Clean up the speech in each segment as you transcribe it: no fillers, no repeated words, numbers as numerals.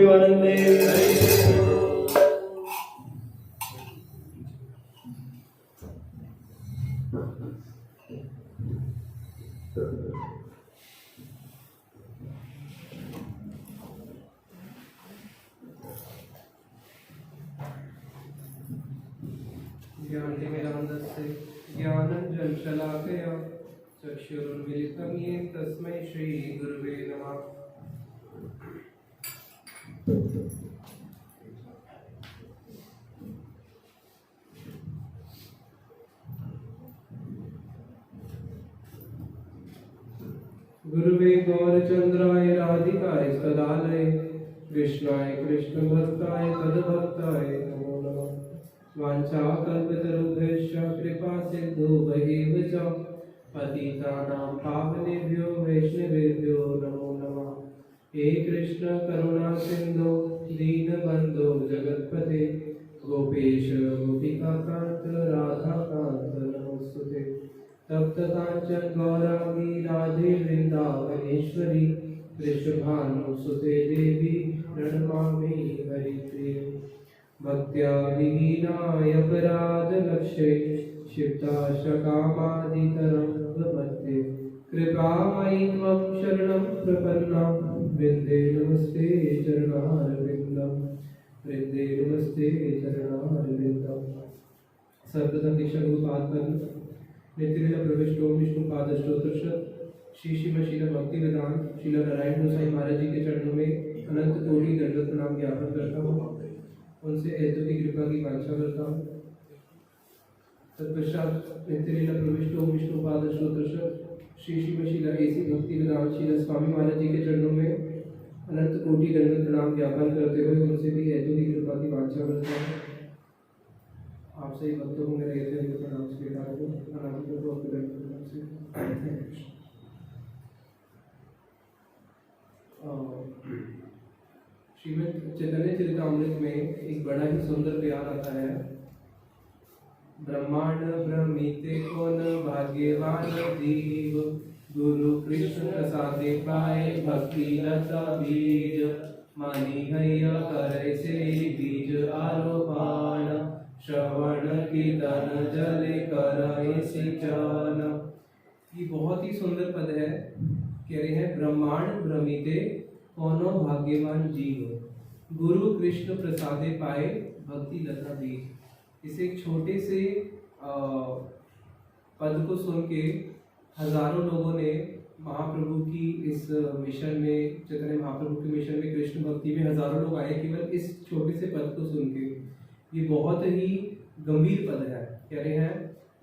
प्रेमानंदे। ज्ञानञ्जनशलाकया चक्षुरुन्मिलितं येन तस्मै श्रीगुरुवे नमः। गुरुवे गौरचन्द्राय राधिकाय तदालये कृष्णाय कृष्णभक्ताय तद्भक्ताय नमो नमः। वाञ्छाकल्पतरुभ्यश्च कृपा सिन्धुभ्यैव च पतितानां पावनेभ्यो वैष्णवेभ्यो नमो नमः। हे कृष्ण करुणा सिन्धो दीनबन्धो जगत्पते गोपेश गोपिकान्त राधाकान्त नमोस्तुते। तप्त कांचन गौरांगी राधे वृंदावनेश्वरी वृषभानुसुते देवी प्रणमामि हरिप्रिये। भक्त्या विहीनाय अपराधलक्ष्ये क्षिप्ताशकामादितरङ्गमध्ये कृपामयि त्वं शरणं प्रपन्ना वृन्दे नमस्ते चरणारविन्दं वृन्दे नमस्ते चरणारविन्दं। सर्वप्रथम दीक्षा गुरुपाद नित्यलीला प्रविष्टो विष्णु पादस्तोत्रशत श्री श्रीमशील भक्ति वेदांत शीला नारायण गोसाई महाराज जी के चरणों में अनंत कोटि दंडवत प्रणाम ज्ञापन करता हूँ। उनसे ऐतु की कृपा की वांछा करता हूँ। तत्पश्चात नित्यलीला प्रविष्टो विष्णु पादस्तोत्रशत श्री श्रीमशीला ऐसी भक्ति वेदांत शीला स्वामी महाराज जी के चरणों में अनंत कोटि दंडवत प्रणाम ज्ञापन करते हुए उनसे भी ऐतु की कृपा की वांछा करता हूँ। आप सही भक्तों को मेरे ऐसे प्रणाम स्वीकार करो। श्रीमद् चैतन्य चरितामृत में एक बड़ा ही सुंदर प्यार आता है। ब्रह्मांड ब्रह्मीते कौन भाग्यवान जीव गुरु कृष्ण प्रसादे पाए भक्ति लता बीज मानी हैया करे से बीज आरोपण श्रवण कीर्तन जले कराए सिंचन। ये बहुत ही सुंदर पद है। कह रहे हैं ब्रह्मांड भ्रमिते कौनो भाग्यवान जीव गुरु कृष्ण प्रसादे पाए भक्ति लता बीज। इसे एक छोटे से पद को सुन के हजारों लोगों ने महाप्रभु की इस मिशन में चैतन्य महाप्रभु के मिशन में कृष्ण भक्ति में हजारों लोग आए केवल इस छोटे से पद को सुन के। ये बहुत ही गंभीर पद है। कह रहे हैं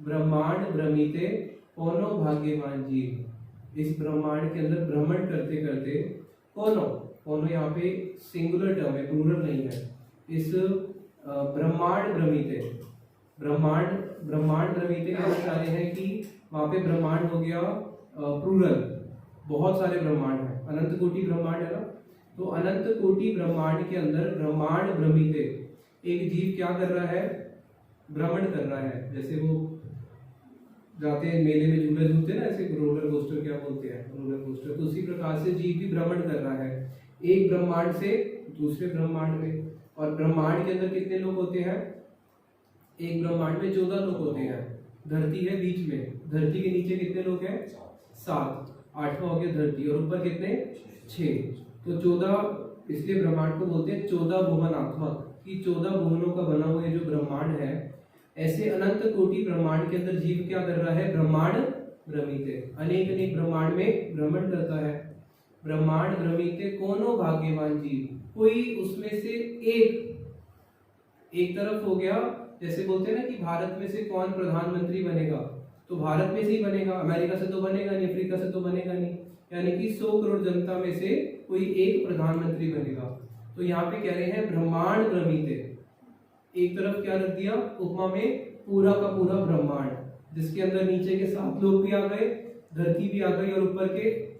ब्रह्मांड भ्रमिते कौनो भाग्यवान जीव। इस ब्रह्मांड के अंदर भ्रमण करते करते कौनो यहाँ पे सिंगुलर टर्म है, प्लूरल नहीं है। इस ब्रह्मांड भ्रमिते कहना चाह रहे हैं कि वहाँ पे ब्रह्मांड हो गया प्लूरल, बहुत सारे ब्रह्मांड हैं। अनंत कोटि ब्रह्मांड है ना, तो अनंत कोटि ब्रह्मांड के अंदर ब्रह्मांड भ्रमिते एक जीव क्या कर रहा है, भ्रमण कर रहा है। जैसे वो जाते हैं मेले में झूले झूलते हैं ना, ऐसे रोलर कोस्टर क्या बोलते हैं, रोलर कोस्टर। तो उसी प्रकार से जीव भी भ्रमण कर रहा है एक ब्रह्मांड से दूसरे ब्रह्मांड में। और ब्रह्मांड के अंदर कितने लोग होते हैं, एक ब्रह्मांड में 14 लोग होते हैं। धरती है बीच में, धरती के नीचे कितने लोग हैं, 7, 8वां हो गया धरती, और ऊपर कितने, 6। तो 14, इसलिए ब्रह्मांड को बोलते हैं 14 भुवनात्मक, कि 14 भुवनों का बना हुआ जो ब्रह्मांड है। ऐसे अनंत कोटि ब्रह्मांड के अंदर जीव क्या कर रहा है, ब्रह्मांड भ्रमिते अनेक अनेक ब्रह्मांड में भ्रमण करता है। ब्रह्मांड भ्रमिते कोनो भाग्यवान जीव, कोई उसमें से एक तरफ हो गया। जैसे बोलते हैं ना कि भारत में से कौन प्रधानमंत्री बनेगा, तो भारत में से ही बनेगा, अमेरिका से तो बनेगा नहीं, अफ्रीका से तो बनेगा नहीं। यानी कि 100 करोड़ जनता में से कोई एक प्रधानमंत्री बनेगा। तो यहाँ पे कह रहे हैं ब्रह्मांड भ्रमिते, एक तरफ क्या रख दिया उपमा में, पूरा का पूरा ब्रह्मांड, जिसके अंदर नीचे के 7 लोग भी आ गए, धरती भी आ गई, और ऊपर के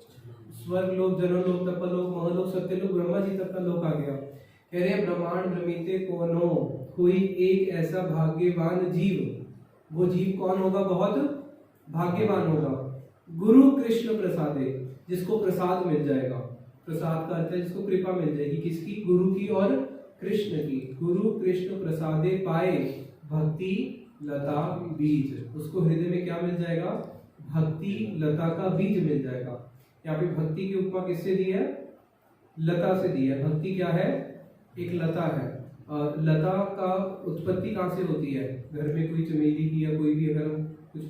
स्वर्ग लोक, जनलोक, तपलोक, महलोक, सत्यलोक, ब्रह्मा जी तक का लोक आ गया। कह रहे हैं ब्रह्मांड भ्रमिते कोनो, कोई एक ऐसा भाग्यवान जीव, वो जीव कौन होगा, बहुत भाग्यवान होगा। गुरु कृष्ण प्रसादे, जिसको प्रसाद मिल जाएगा। प्रसाद का अर्थ है जिसको कृपा मिल जाएगी, किसकी? गुरु की और कृष्ण की। गुरु कृष्ण प्रसादे पाए भक्ति लता बीज, उसको हृदय में क्या मिल जाएगा? भक्ति लता का बीज मिल जाएगा। यहाँ पे भक्ति की उपमा किससे दी है? लता से दी है। भक्ति क्या है? एक लता है। लता का उत्पत्ति कहाँ से होती है? घर में कोई चमेली की या कोई भी अगर हम कुछ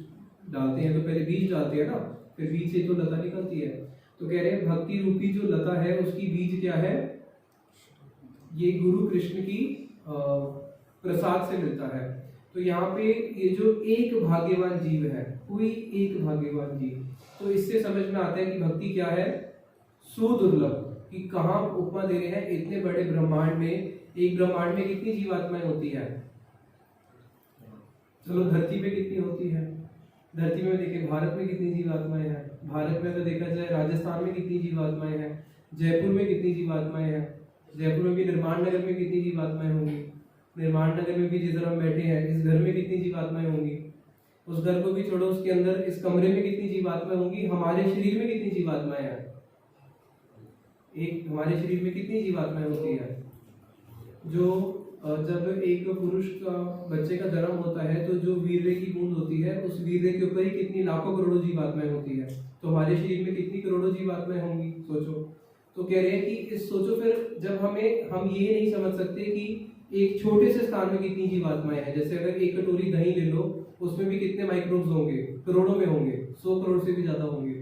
डालते हैं तो पहले बीज डालते हैं ना, फिर बीज से तो लता निकलती है। तो कह रहे हैं भक्ति रूपी जो लता है उसकी बीज क्या है? ये गुरु कृष्ण की प्रसाद से मिलता है। तो यहाँ पे ये जो एक भाग्यवान जीव है, कोई एक भाग्यवान जीव, तो इससे समझ में आता है कि भक्ति क्या है? सुदुर्लभ। कि कहाँ उपमा दे रहे हैं? इतने बड़े ब्रह्मांड में, एक ब्रह्मांड में कितनी जीवात्माएं होती है? चलो धरती पे कितनी होती है? धरती में देखिए भारत में कितनी जीवात्माएं हैं? भारत में अगर देखा जाए राजस्थान में कितनी जीवात्माएं हैं? जयपुर में कितनी जीवात्माएं हैं? जयपुर में भी निर्माण नगर में कितनी जीवात्माएं होंगी? निर्माण नगर में भी जिधर हम बैठे हैं इस घर में कितनी जीवात्माएं होंगी? उस घर को भी छोड़ो, उसके अंदर इस कमरे में कितनी जीवात्माएं होंगी? हमारे शरीर में कितनी जीवात्माएं हैं? एक हमारे शरीर में कितनी जीवात्माएं होती है? जो जब एक पुरुष का बच्चे का जन्म होता है तो जो वीर्य की बूंद होती है उस वीर्य के ऊपर ही कितनी लाखों करोड़ों जीवात्माएं होती है। तो हमारे शरीर में कितनी करोड़ों जीवात्माएं होंगी? सोचो। तो कह रहे हैं कि इस सोचो, फिर जब हम ये नहीं समझ सकते कि एक छोटे से स्थान में कितनी जीवात्माएं हैं। जैसे अगर एक कटोरी दही ले लो, उसमें भी कितने माइक्रोब्स होंगे? करोड़ों में होंगे, 100 करोड़ से भी ज्यादा होंगे।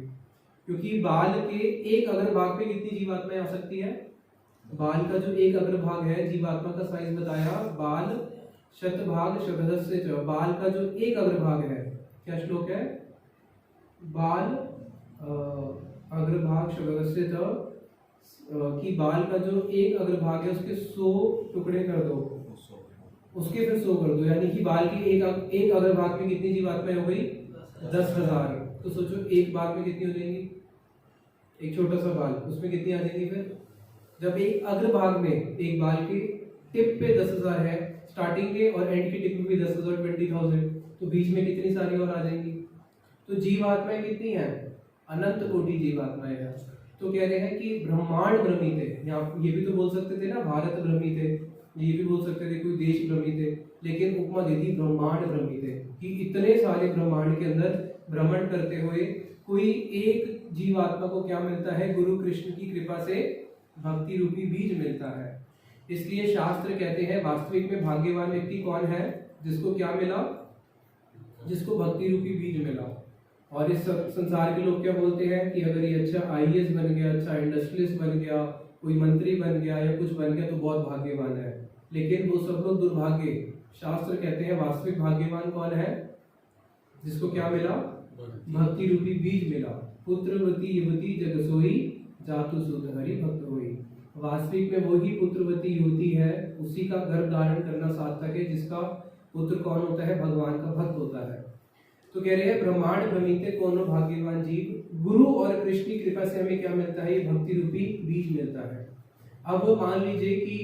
क्योंकि बाल के एक अग्रभाग में कितनी जीवात्माएं आ सकती है? बाल का जो एक अग्रभाग है, जीवात्मा का साइज बताया, बाल शतभाग शतदस्य च, बाल का जो एक अग्रभाग है, क्या श्लोक है? बाल अग्रभाग शतदस्य च, कि बाल का जो एक अग्रभाग है उसके 100 टुकड़े कर दो, उसके फिर 100 कर दो, यानी कि बाल के एक अग्रभाग में कितनी जीवात्माएं हो गई? 10,000। तो सोचो एक बाल में कितनी हो जाएंगी? एक छोटा सा बाल, उसमें कितनी आ जाएंगी? फिर जब एक अग्रभाग में एक बाल के टिप पे 10,000 है, स्टार्टिंग के और एंड की टिप में भी 10,000 20,000, तो बीच में कितनी सारी और आ जाएंगी? तो जीवात्माएं कितनी हैं? अनंत कोटि जीवात्माएं हैं। तो कह रहे हैं कि ब्रह्मांड भ्रमित है। यहाँ ये भी तो बोल सकते थे ना भारत भ्रमित है, ये भी बोल सकते थे कोई देश भ्रमित है, लेकिन उपमा दे दी ब्रह्मांड भ्रमित है कि इतने सारे ब्रह्मांड के अंदर भ्रमण करते हुए कोई एक जीवात्मा को क्या मिलता है? गुरु कृष्ण की कृपा से भक्ति रूपी बीज मिलता है। इसलिए शास्त्र कहते हैं वास्तविक में भाग्यवान व्यक्ति कौन है? जिसको क्या मिला? जिसको भक्ति रूपी बीज मिला। और इस संसार के लोग क्या बोलते हैं कि अगर ये अच्छा IAS बन गया, अच्छा इंडस्ट्रियलिस्ट बन गया, कोई मंत्री बन गया या कुछ बन गया तो बहुत भाग्यवान है। लेकिन वो सब लोग दुर्भाग्य। शास्त्र कहते हैं वास्तविक भाग्यवान कौन है? जिसको क्या मिला? भक्ति रूपी बीज मिला। पुत्रवती युवती जग सोई, जातु सुध हरि भक्त होई। वास्तविक में वही पुत्रवती युवती है, उसी का गर्भ धारण करना सार्थक है, जिसका पुत्र कौन होता है? भगवान का भक्त होता है। तो कह रहे हैं ब्रह्मांड भ्रमिते कोनो भाग्यवान जीव, गुरु और कृष्ण की कृपा से हमें क्या मिलता है? भक्ति रूपी बीज मिलता है। अब मान लीजिए कि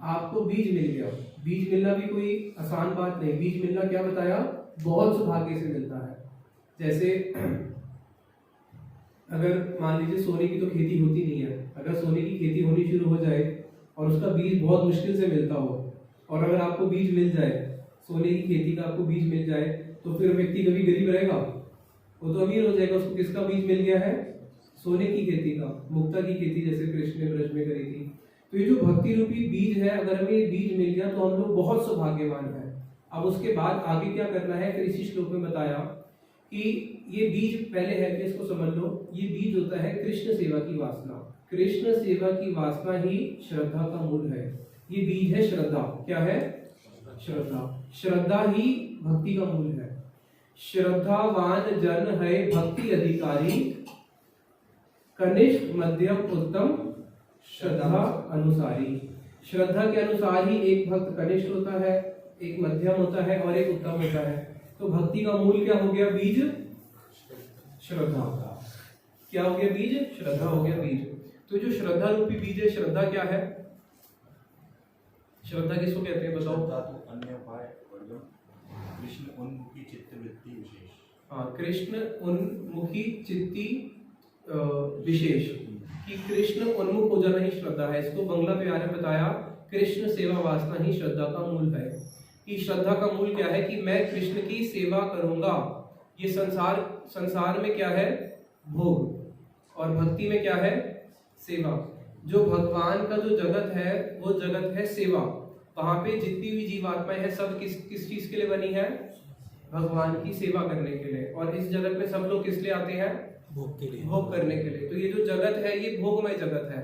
आपको बीज मिल गया। बीज मिलना भी कोई आसान बात नहीं। बीज मिलना क्या बताया? बहुत सौभाग्य से मिलता है। जैसे अगर मान लीजिए सोने की तो खेती होती नहीं है, अगर सोने की खेती होनी शुरू हो जाए और उसका बीज बहुत मुश्किल से मिलता हो, और अगर आपको बीज मिल जाए, सोने की खेती का आपको बीज मिल जाए, तो फिर व्यक्ति कभी गरीब रहेगा? वो तो अमीर हो जाएगा। उसको किसका बीज मिल गया है? सोने की खेती का, मुक्ता की खेती जैसे कृष्ण ने ब्रज में करी थी। तो ये जो भक्ति रूपी बीज है, अगर हमें ये बीज मिल गया तो हम लोग बहुत सौभाग्यवान हैं। अब उसके बाद आगे क्या करना है? फिर इसी श्लोक में बताया कि ये बीज पहले है कि इसको समझ लो, ये बीज होता है कृष्ण सेवा की वासना। कृष्ण सेवा की वासना ही श्रद्धा का मूल है। ये बीज है श्रद्धा। क्या है? श्रद्धा। श्रद्धा ही भक्ति का मूल है। श्रद्धावान जन है भक्ति अधिकारी, कनिष्ठ मध्यम उत्तम श्रद्धा अनुसारी। श्रद्धा के अनुसार ही एक भक्त कनिष्ठ होता है, एक मध्यम होता है और एक उत्तम होता है। तो भक्ति का मूल क्या हो गया? बीज श्रद्धा। क्या हो गया? बीज श्रद्धा हो गया बीज। तो जो श्रद्धा रूपी बीज है, श्रद्धा क्या है? श्रद्धा किसको कहते हैं? बताओ। तो अन्य उपाय वर्गम कृष्ण उन्मुखी चित्तवृत्ति विशेष। हाँ, कृष्ण उन्मुखी चित्ती विशेष। कि कृष्ण उन्मुख हो जाना ही श्रद्धा है। इसको बंगला प्यारे में बताया, कृष्ण सेवा वासना ही श्रद्धा का मूल है। कि श्रद्धा का मूल क्या है कि मैं कृष्ण की सेवा करूंगा। ये संसार में क्या है? भोग, और भक्ति में क्या है? सेवा। जो भगवान का जो जगत है वो जगत है सेवा। वहां पे जितनी भी जीवात्माएं हैं सब किस चीज के लिए बनी है? भगवान की सेवा करने के लिए। और इस जगत में सब लोग किस लिए आते हैं? भोग के लिए, भोग करने के लिए। तो ये जो जगत है ये भोगमय जगत है,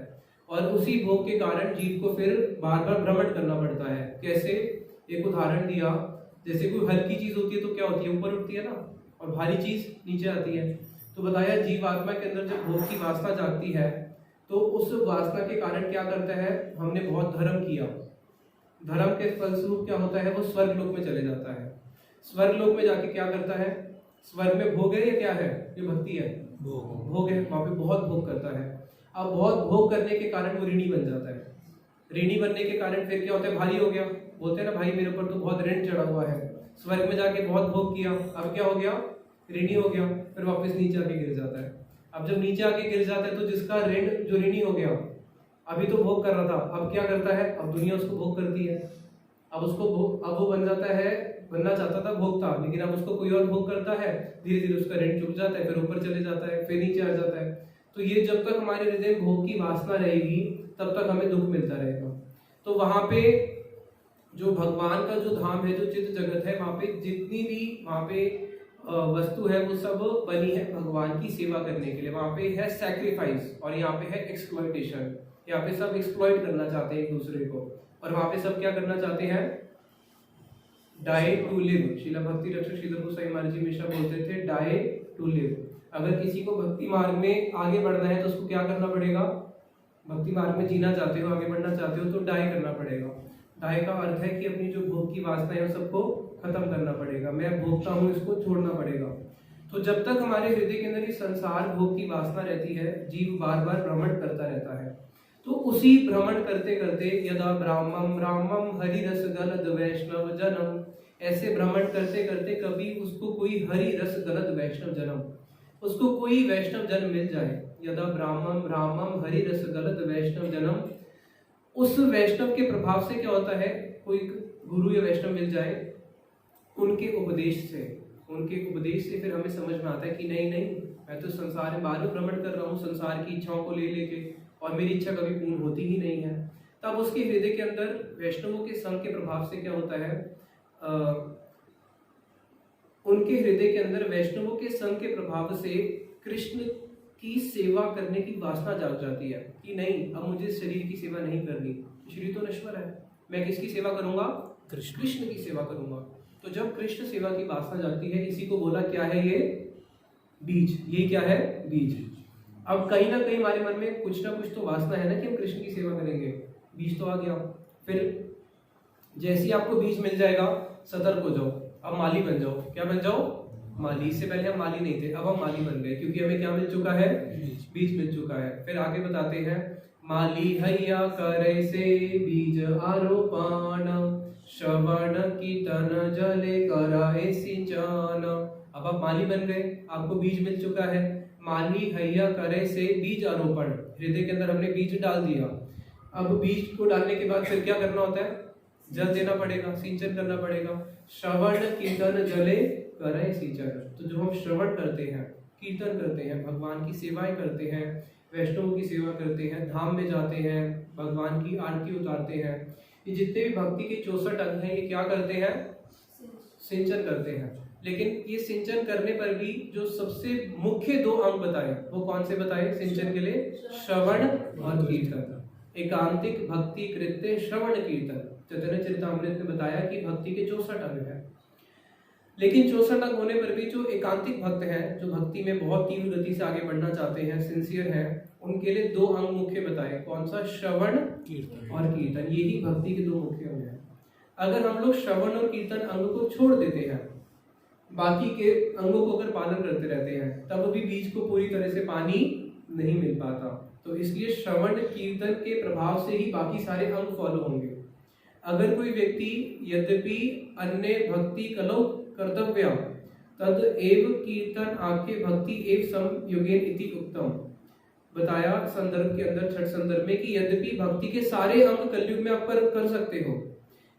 और उसी भोग के कारण जीव को फिर बार बार भ्रमण करना पड़ता है। कैसे? एक उदाहरण दिया, जैसे कोई हल्की चीज होती है तो क्या होती है? ऊपर उठती है ना, और भारी चीज नीचे आती है। तो बताया जीव आत्मा के अंदर जब भोग की वासना जागती है तो उस वासना के कारण क्या करता है? हमने बहुत धर्म किया, धर्म के फलस्वरूप क्या होता है? वो स्वर्ग लोक में चले जाता है। स्वर्ग लोक में जाके क्या करता है? स्वर्ग में भोग है या क्या है? ये भक्ति है, भोग है। वहां पे बहुत भोग करता है। अब बहुत भोग करने के कारण वो ऋणी बन जाता है। ऋणी बनने के कारण फिर क्या होता है? भारी हो गया। बोलते हैं ना, भाई मेरे ऊपर तो बहुत ऋण चढ़ा हुआ है। स्वर्ग में जाके बहुत भोग किया, अब क्या हो गया? ऋणी हो गया। फिर वापस नीचे आके गिर जाता है। अब जब नीचे आके गिर जाता है तो जिसका ऋण, जो ऋणी हो गया, अभी तो भोग कर रहा था, अब क्या करता है? अब दुनिया उसको भोग करती है। अब वो बन जाता है, बनना चाहता था भोगता, लेकिन अब उसको कोई और भोग करता है। धीरे धीरे उसका ऋण चुक जाता है, फिर ऊपर चले जाता है, फिर नीचे आ जाता है। तो ये जब तक हमारे हृदय में भोग की वासना रहेगी तब तक हमें दुख मिलता रहेगा। तो वहां पे जो भगवान का जो धाम है, जो चित्त जगत है, वहां पे जितनी भी वहां पे वस्तु है वो सब बनी है भगवान की सेवा करने के लिए। वहां पे है सैक्रिफाइस, और यहाँ पे है एक्सप्लॉयटेशन। यहाँ पे सब एक्सप्लॉइट करना चाहते हैं एक दूसरे को, और वहां पे सब क्या करना चाहते हैं? Die to live. शीला भक्ति रक्षक श्रीधर गोसाई महाराज जी हमेशा बोलते थे, डाई टू लिव। अगर किसी को भक्ति मार्ग में आगे बढ़ना है तो उसको क्या करना पड़ेगा? भक्ति मार्ग में जीना चाहते हो, आगे बढ़ना चाहते हो तो डाई करना पड़ेगा। डाई का अर्थ है कि अपनी जो भोग की वासना है सबको खत्म करना पड़ेगा। मैं भोगता हूँ, इसको छोड़ना पड़ेगा। तो जब तक हमारे हृदय के अंदर ये संसार भोग की वासना रहती है, जीव बार बार भ्रमण करता रहता है। तो उसी भ्रमण करते करते यदा ब्राह्मम रामम हरि रस गलद वैष्णव जन्म, ऐसे भ्रमण करते करते कभी उसको कोई हरि रस गलद वैष्णव जन्म, उसको कोई वैष्णव जन्म मिल जाए। यदा ब्राह्मम रामम हरि रस गलद वैष्णव जन्म, उस वैष्णव के प्रभाव से क्या होता है? कोई गुरु या वैष्णव मिल जाए, उनके उपदेश से फिर हमें समझ में आता है कि नहीं, मैं तो संसार में बार बार भ्रमण कर रहा हूँ संसार की इच्छाओं को ले लेके, और मेरी इच्छा कभी पूर्ण होती ही नहीं है। तब उसके हृदय के अंदर वैष्णवों के संग के प्रभाव से क्या होता है? उनके हृदय के अंदर वैष्णवों के संग के प्रभाव से कृष्ण की सेवा करने की वासना जाग जाती है कि नहीं, अब मुझे शरीर की सेवा नहीं करनी, शरीर तो नश्वर है, मैं किसकी सेवा करूंगा? कृष्ण की सेवा करूंगा। तो जब कृष्ण सेवा की वासना जागती है, इसी को बोला क्या है? ये बीज। ये क्या है? बीज। अब कहीं ना कहीं हमारे मन में कुछ ना कुछ तो वासना है ना कि हम कृष्ण की सेवा करेंगे। बीज तो आ गया। फिर जैसे ही आपको बीज मिल जाएगा, सतर्क हो जाओ, अब माली बन जाओ। क्या बन जाओ? माली। इससे पहले हम माली नहीं थे, अब हम माली बन गए, क्योंकि हमें क्या मिल चुका है? बीज मिल चुका है। फिर आगे बताते हैं, माली हैया करे से बीज आरोपण, श्रवण कीर्तन जले कराए सिंचन। अब आप माली बन गए, आपको बीज मिल चुका है। माली हैया करे से बीज आरोपण, हृदय के अंदर हमने बीज डाल दिया। अब बीज को डालने के बाद फिर क्या करना होता है? जल देना पड़ेगा, सिंचन करना पड़ेगा। श्रवण कीर्तन जले कराए सिंचन। तो जो हम श्रवण करते हैं, कीर्तन करते हैं, भगवान की सेवाएं करते हैं, वैष्णवों की सेवा करते हैं, धाम में जाते हैं, भगवान की आरती उतारते हैं, ये जितने भी भक्ति के 64 अंग हैं, ये क्या करते हैं? सिंचन करते हैं। लेकिन ये सिंचन करने पर भी जो सबसे मुख्य 2 अंग बताए, वो कौन से बताए सिंचन के लिए? श्रवण और कीर्तन। एकांतिक भक्ति कृत्य श्रवण कीर्तन। चैतन्य चरितामृत में बताया कि भक्ति के 64 अंग हैं, लेकिन 64 अंग होने पर भी जो एकांतिक भक्त हैं, जो भक्ति में बहुत तीव्र गति से आगे बढ़ना चाहते हैं, सिंसियर हैं, उनके लिए 2 अंग मुख्य बताए। कौन सा? श्रवण और कीर्तन। यही भक्ति के 2 मुख्य अंग हैं। अगर हम लोग श्रवण और कीर्तन अंग को छोड़ देते हैं, बाकी के अंगों को अगर पालन करते रहते हैं, तब भी बीज को पूरी तरह से पानी नहीं मिल पाता। तो इसलिए श्रवण कीर्तन के प्रभाव से ही बाकी सारे अंग फॉलो होंगे। अगर कोई व्यक्ति यद्यपि अन्य भक्ति कलौ कर्तव्य तद एव कीर्तन आख्य भक्ति एव संयोगेन इति उत्तम, बताया संदर्भ के अंदर, छठ संदर्भ में, कि यद्यपि भक्ति के सारे अंग कलयुग में आप कर सकते हो,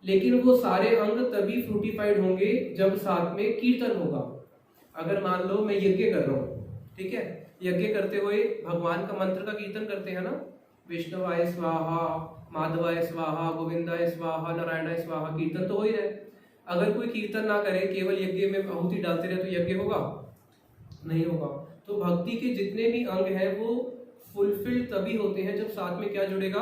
लेकिन वो सारे अंग तभी फ्रूटिफाइड होंगे जब साथ में कीर्तन होगा। अगर मान लो मैं यज्ञ कर रहा हूँ, ठीक है, यज्ञ करते हुए भगवान का मंत्र का कीर्तन करते हैं ना, विष्णुवाय स्वाहा, माधवाय स्वाहा, गोविंदाय स्वाहा, नारायणाय स्वाहा, कीर्तन तो हो ही रहे। अगर कोई कीर्तन ना करे, केवल यज्ञ में आहुति डालते रहे, तो यज्ञ होगा? नहीं होगा। तो भक्ति के जितने भी अंग हैं वो फुलफिल तभी होते हैं जब साथ में क्या जुड़ेगा?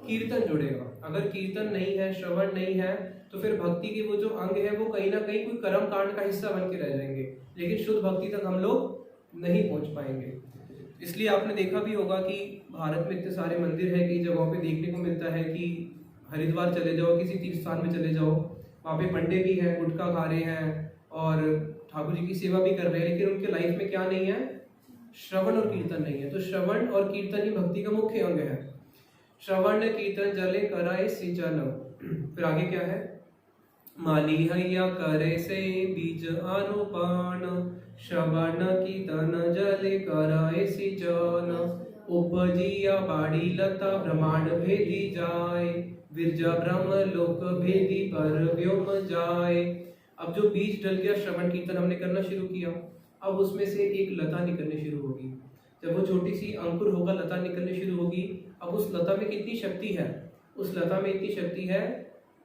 कीर्तन जुड़ेगा। अगर कीर्तन नहीं है, श्रवण नहीं है, तो फिर भक्ति के वो जो अंग है वो कहीं ना कहीं कोई कर्म कांड का हिस्सा बन के रह जाएंगे, लेकिन शुद्ध भक्ति तक हम लोग नहीं पहुंच पाएंगे। इसलिए आपने देखा भी होगा कि भारत में इतने सारे मंदिर हैं, कई जगहों पे देखने को मिलता है कि हरिद्वार चले जाओ, किसी तीर्थ स्थान में चले जाओ, वहाँ पे पंडे भी हैं, गुटखा खा रहे हैं और ठाकुर जी की सेवा भी कर रहे हैं, लेकिन उनके लाइफ में क्या नहीं है? श्रवण और कीर्तन नहीं है। तो श्रवण और कीर्तन ही भक्ति का मुख्य अंग है। श्रवण कीर्तन जले कराए सिंचन। फिर आगे क्या है? माली हैया करे से बीज अनुपान, श्रवण कीर्तन जले कराए सिंचन, उपजिया बाड़ी लता ब्रह्मांड भेदी जाए, विरजा ब्रह्म लोक भेदी पर व्योम जाए। अब जो बीज डल गया, श्रवण कीर्तन हमने करना शुरू किया, अब उसमें से एक लता निकलनी शुरू होगी। जब वो छोटी सी अंकुर होगा, लता निकलनी शुरू होगी। अब उस लता में कितनी शक्ति है? उस लता में इतनी शक्ति है,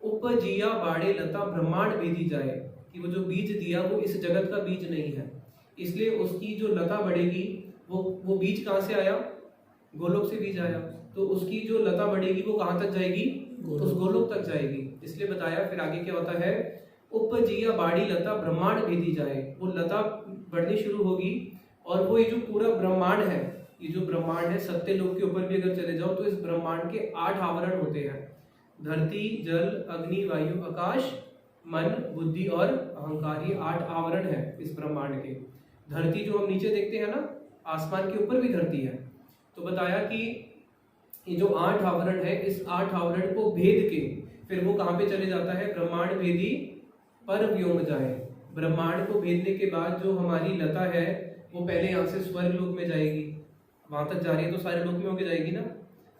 उपजिया बाड़े लता ब्रह्मांड भेदी जाए, कि वो जो बीज दिया वो इस जगत का बीज नहीं है, इसलिए उसकी जो लता बढ़ेगी, वो बीज कहाँ से आया? गोलोक से बीज आया, तो उसकी जो लता बढ़ेगी वो कहाँ तक जाएगी? उस गोलोक तक जाएगी। इसलिए बताया। फिर आगे क्या होता है? उपजिया बाड़ी लता ब्रह्मांड भेदी जाए, वो लता बढ़नी शुरू होगी और वो ये जो पूरा ब्रह्मांड है, ये जो ब्रह्मांड है, सत्य लोक के ऊपर भी अगर चले जाओ तो इस ब्रह्मांड के 8 आवरण होते हैं। धरती, जल, अग्नि, वायु, आकाश, मन, बुद्धि और अहंकार, ये 8 आवरण है इस ब्रह्मांड के। धरती जो हम नीचे देखते हैं ना, आसमान के ऊपर भी धरती है। तो बताया कि ये जो 8 आवरण है, इस 8 आवरण को भेद के फिर वो कहाँ पे चले जाता है? ब्रह्मांड भेदी पर व्योम जाए। ब्रह्मांड को भेदने के बाद जो हमारी लता है वो पहले यहाँ से स्वर्ग लोक में जाएगी, वहां तक जा रही है तो सारे लोक में होके जाएगी ना।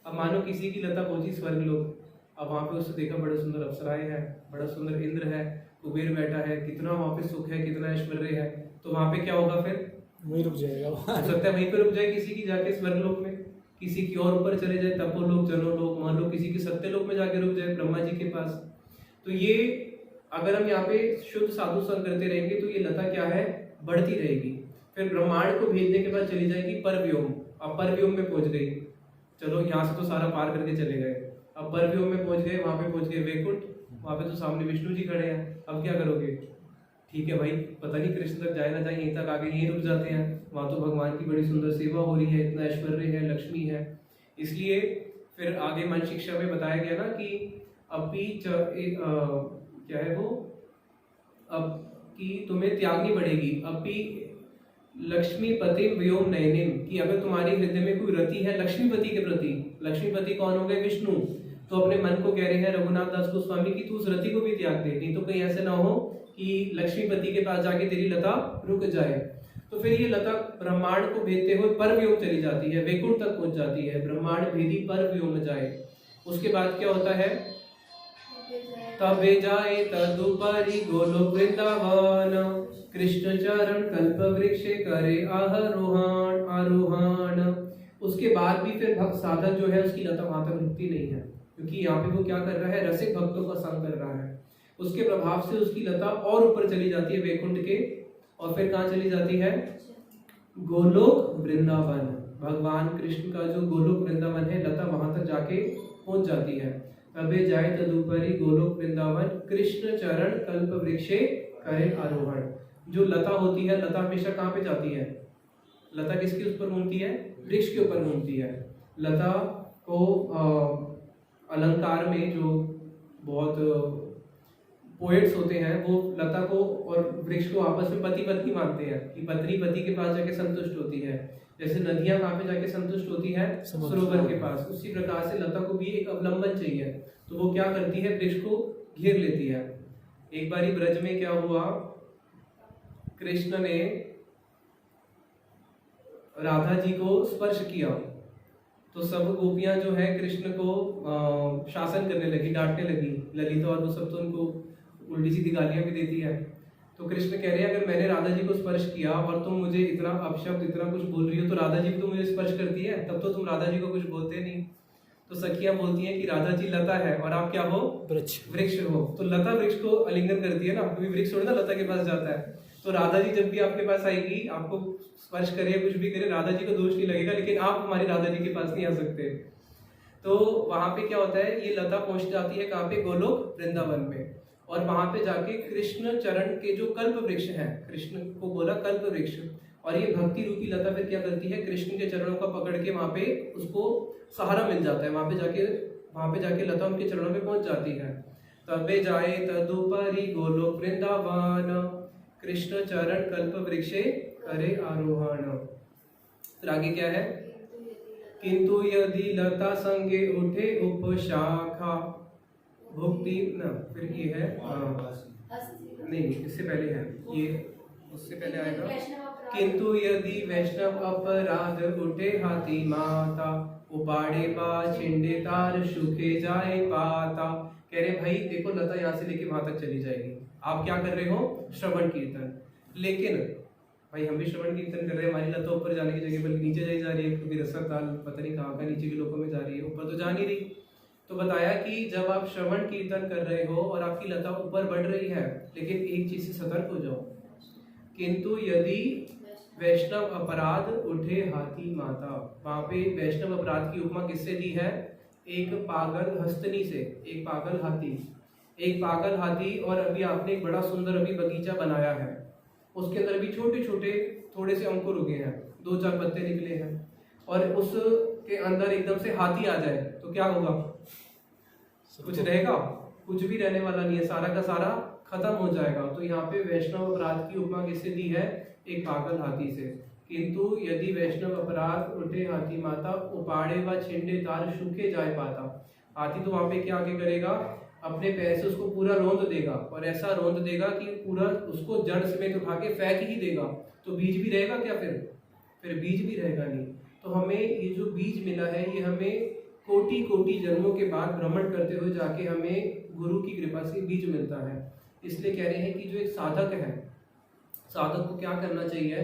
अब मानो किसी की लता पहुंची स्वर्ग लोक, अब वहां पे उसने देखा बड़े सुंदर अप्सराएं हैं, बड़ा सुंदर इंद्र है, कुबेर बैठा है, कितना वहां पे सुख है, कितना ऐश्वर्य है, तो वहां पे क्या होगा? फिर वहीं रुक जाएगा। हो सकता है वहीं पे रुक जाए किसी की जाके स्वर्ग लोक में, किसी की और ऊपर चले जाए तपोलोक, जनोलोक, मान लो किसी के सत्यलोक में जाके रुक जाए ब्रह्मा जी के पास। तो ये अगर हम यहाँ पे शुद्ध साधु संग करते रहेंगे तो ये लता क्या है? बढ़ती रहेगी। फिर ब्रह्मांड को भेजने के बाद चली जाएगी परव्योम। अब परव्योम में पहुंच गई, चलो यहाँ से तो सारा पार करके चले गए, अब परव्योम में पहुंच गए, वहां पे पहुंच गए वैकुंठ, वहां पे तो सामने विष्णु जी खड़े हैं। अब क्या करोगे? ठीक है भाई, पता नहीं कृष्ण तक जाए ना जाए, यहीं तक आगे यहीं रुक जाते हैं, वहां तो भगवान की बड़ी सुंदर सेवा हो रही है, इतना ऐश्वर्य है, लक्ष्मी है। इसलिए फिर आगे मन शिक्षा में बताया गया ना कि अपी क्या है वो, अब कि तुम्हें त्यागनी पड़ेगी, अपी लक्ष्मीपति व्योम नयनिम, कि अगर तुम्हारे हृदय में कोई रति है लक्ष्मीपति के प्रति, लक्ष्मीपति कौन हो गए? विष्णु, तो अपने मन को कह रहे हैं रघुनाथ दास गोस्वामी की तू उस रति को भी त्याग दे, नहीं तो कहीं ऐसे ना हो कि लक्ष्मीपति के पास जाके तेरी लता रुक जाए। तो फिर ये लता ब्रह्मांड को भेदते हुए परव्योम चली जाती है, वैकुंठ तक पहुंच जाती है, ब्रह्मांड भेदी परव्योम जाए। उसके बाद क्या होता है? तबे जाए तदुपरि गोलोक वृंदावन, कृष्ण चरण कल्प वृक्ष करे आरोहण आरोहण। उसके बाद भी फिर भक्त साधक जो है उसकी लता वहां तक रुकती नहीं है, क्योंकि यहाँ पे वो क्या कर रहा है? रसिक भक्तों का संग कर रहा है। उसके प्रभाव से उसकी लता और ऊपर चली जाती है वैकुंठ के, और फिर कहाँ चली जाती है? गोलोक वृंदावन। भगवान कृष्ण का जो गोलोक वृंदावन है, लता वहां तक जाके पहुंच जाती है। तबे जाए तदुपरि गोलोक वृंदावन, कृष्ण चरण कल्प वृक्षे करे आरोहण। जो लता होती है, लता हमेशा कहाँ पे जाती है? लता किसके ऊपर घूमती है? वृक्ष के ऊपर घूमती है। लता को अलंकार में जो बहुत पोएट्स होते हैं वो लता को और वृक्ष को आपस में पति पत्नी मानते हैं, कि पत्नी पति के पास जाके संतुष्ट होती है। जैसे नदियां कहाँ पे जाके संतुष्ट होती है? सरोवर के पास। उसी प्रकार से लता को भी एक अवलंबन चाहिए, तो वो क्या करती है? वृक्ष को घेर लेती है। एक बारी ब्रज में क्या हुआ, कृष्ण ने राधा जी को स्पर्श किया तो सब गोपियां जो है कृष्ण को शासन करने लगी, डांटने लगी। ललिता और वो सब तो उनको उल्टी सीधी गालियां भी देती है। तो कृष्ण कह रहे हैं अगर मैंने राधा जी को स्पर्श किया और तुम मुझे इतना अपशब्द इतना कुछ बोल रही हो तो राधा जी भी तो मुझे स्पर्श करती है, तब तो तुम राधा जी को कुछ बोलते नहीं। तो सखियां बोलती हैं कि राधा जी लता है और आप क्या हो, वृक्ष हो। तो लता वृक्ष को आलिंगन करती है ना, कभी वृक्ष थोड़ी ना लता के पास जाता है। तो राधा जी जब भी आपके पास आएगी, आपको स्पर्श करे कुछ भी करे, राधा जी को दोष नहीं लगेगा, लेकिन आप हमारी राधा जी के पास नहीं आ सकते। तो वहां पे क्या होता है, ये लता पहुंच जाती है कहाँ पे, गोलोक वृंदावन में। और वहां पे जाके कृष्ण चरण के जो कल्प वृक्ष है, कृष्ण को बोला कल्प वृक्ष, और ये भक्ति रूपी लता फिर क्या करती है, कृष्ण के चरणों का पकड़ के वहां पे उसको सहारा मिल जाता है। वहां पे जाके लता उनके चरणों पे पहुंच जाती है। तबे जाए तदुपरि गोलोक वृंदावन, कृष्ण चरण कल्प वृक्षे करे आरोहण। फिर आगे क्या है, किंतु यदि लता संगे उठे उपशाखा भुक्ति न, फिर ये है नहीं, इससे पहले है ये, उससे पहले आएगा किंतु यदि वैष्णव अपराध उठे हाथी माता, उपाड़े बा छिंडे तार सुखे जाए पाता। कह रहे भाई देखो लता यहाँ से लेके वहां तक चली जाएगी, आप क्या कर रहे हो, श्रवण कीर्तन। लेकिन भाई हम भी श्रवण कीर्तन कर रहे हैं, हमारी लता ऊपर जाने की जगह बल्कि नीचे जा रही है, क्योंकि रसर ताल पता नहीं कहाँ का नीचे के लोगों में जा रही है, ऊपर तो जा नहीं रही। तो बताया कि जब आप श्रवण कीर्तन कर रहे हो और आपकी लता ऊपर बढ़ रही है, लेकिन एक चीज से सतर्क हो जाओ, किंतु यदि वैष्णव अपराध उठे हाथी माता। वहां पे वैष्णव अपराध की उपमा किससे दी है, एक पागल हस्तनी से, एक पागल हाथी। और अभी आपने एक बड़ा सुंदर अभी बगीचा बनाया है, उसके अंदर भी छोटे छोटे थोड़े से अंकुर उगे हैं, 2-4 पत्ते निकले हैं, और उसके अंदर एकदम से हाथी आ जाए तो क्या होगा, कुछ रहेगा, कुछ भी रहने वाला नहीं है, सारा का सारा खत्म हो जाएगा। तो यहाँ पे वैष्णव अपराध की उपमा किससे दी है, एक पागल हाथी से। किंतु यदि वैष्णव अपराध उठे हाथी माता, उपाड़े व छिंडे तार सूखे जाए पाता। हाथी तो वहां पे क्या आगे करेगा, अपने पैर से उसको पूरा रोंद देगा, और ऐसा रोंद देगा कि पूरा उसको जड़ समेत उठा के फेंक ही देगा। तो बीज भी रहेगा क्या, फिर बीज भी रहेगा नहीं। तो हमें ये जो बीज मिला है, ये हमें कोटि कोटि जन्मों के बाद भ्रमण करते हुए जाके हमें गुरु की कृपा से बीज मिलता है। इसलिए कह रहे हैं कि जो एक साधक है, साधक को क्या करना चाहिए,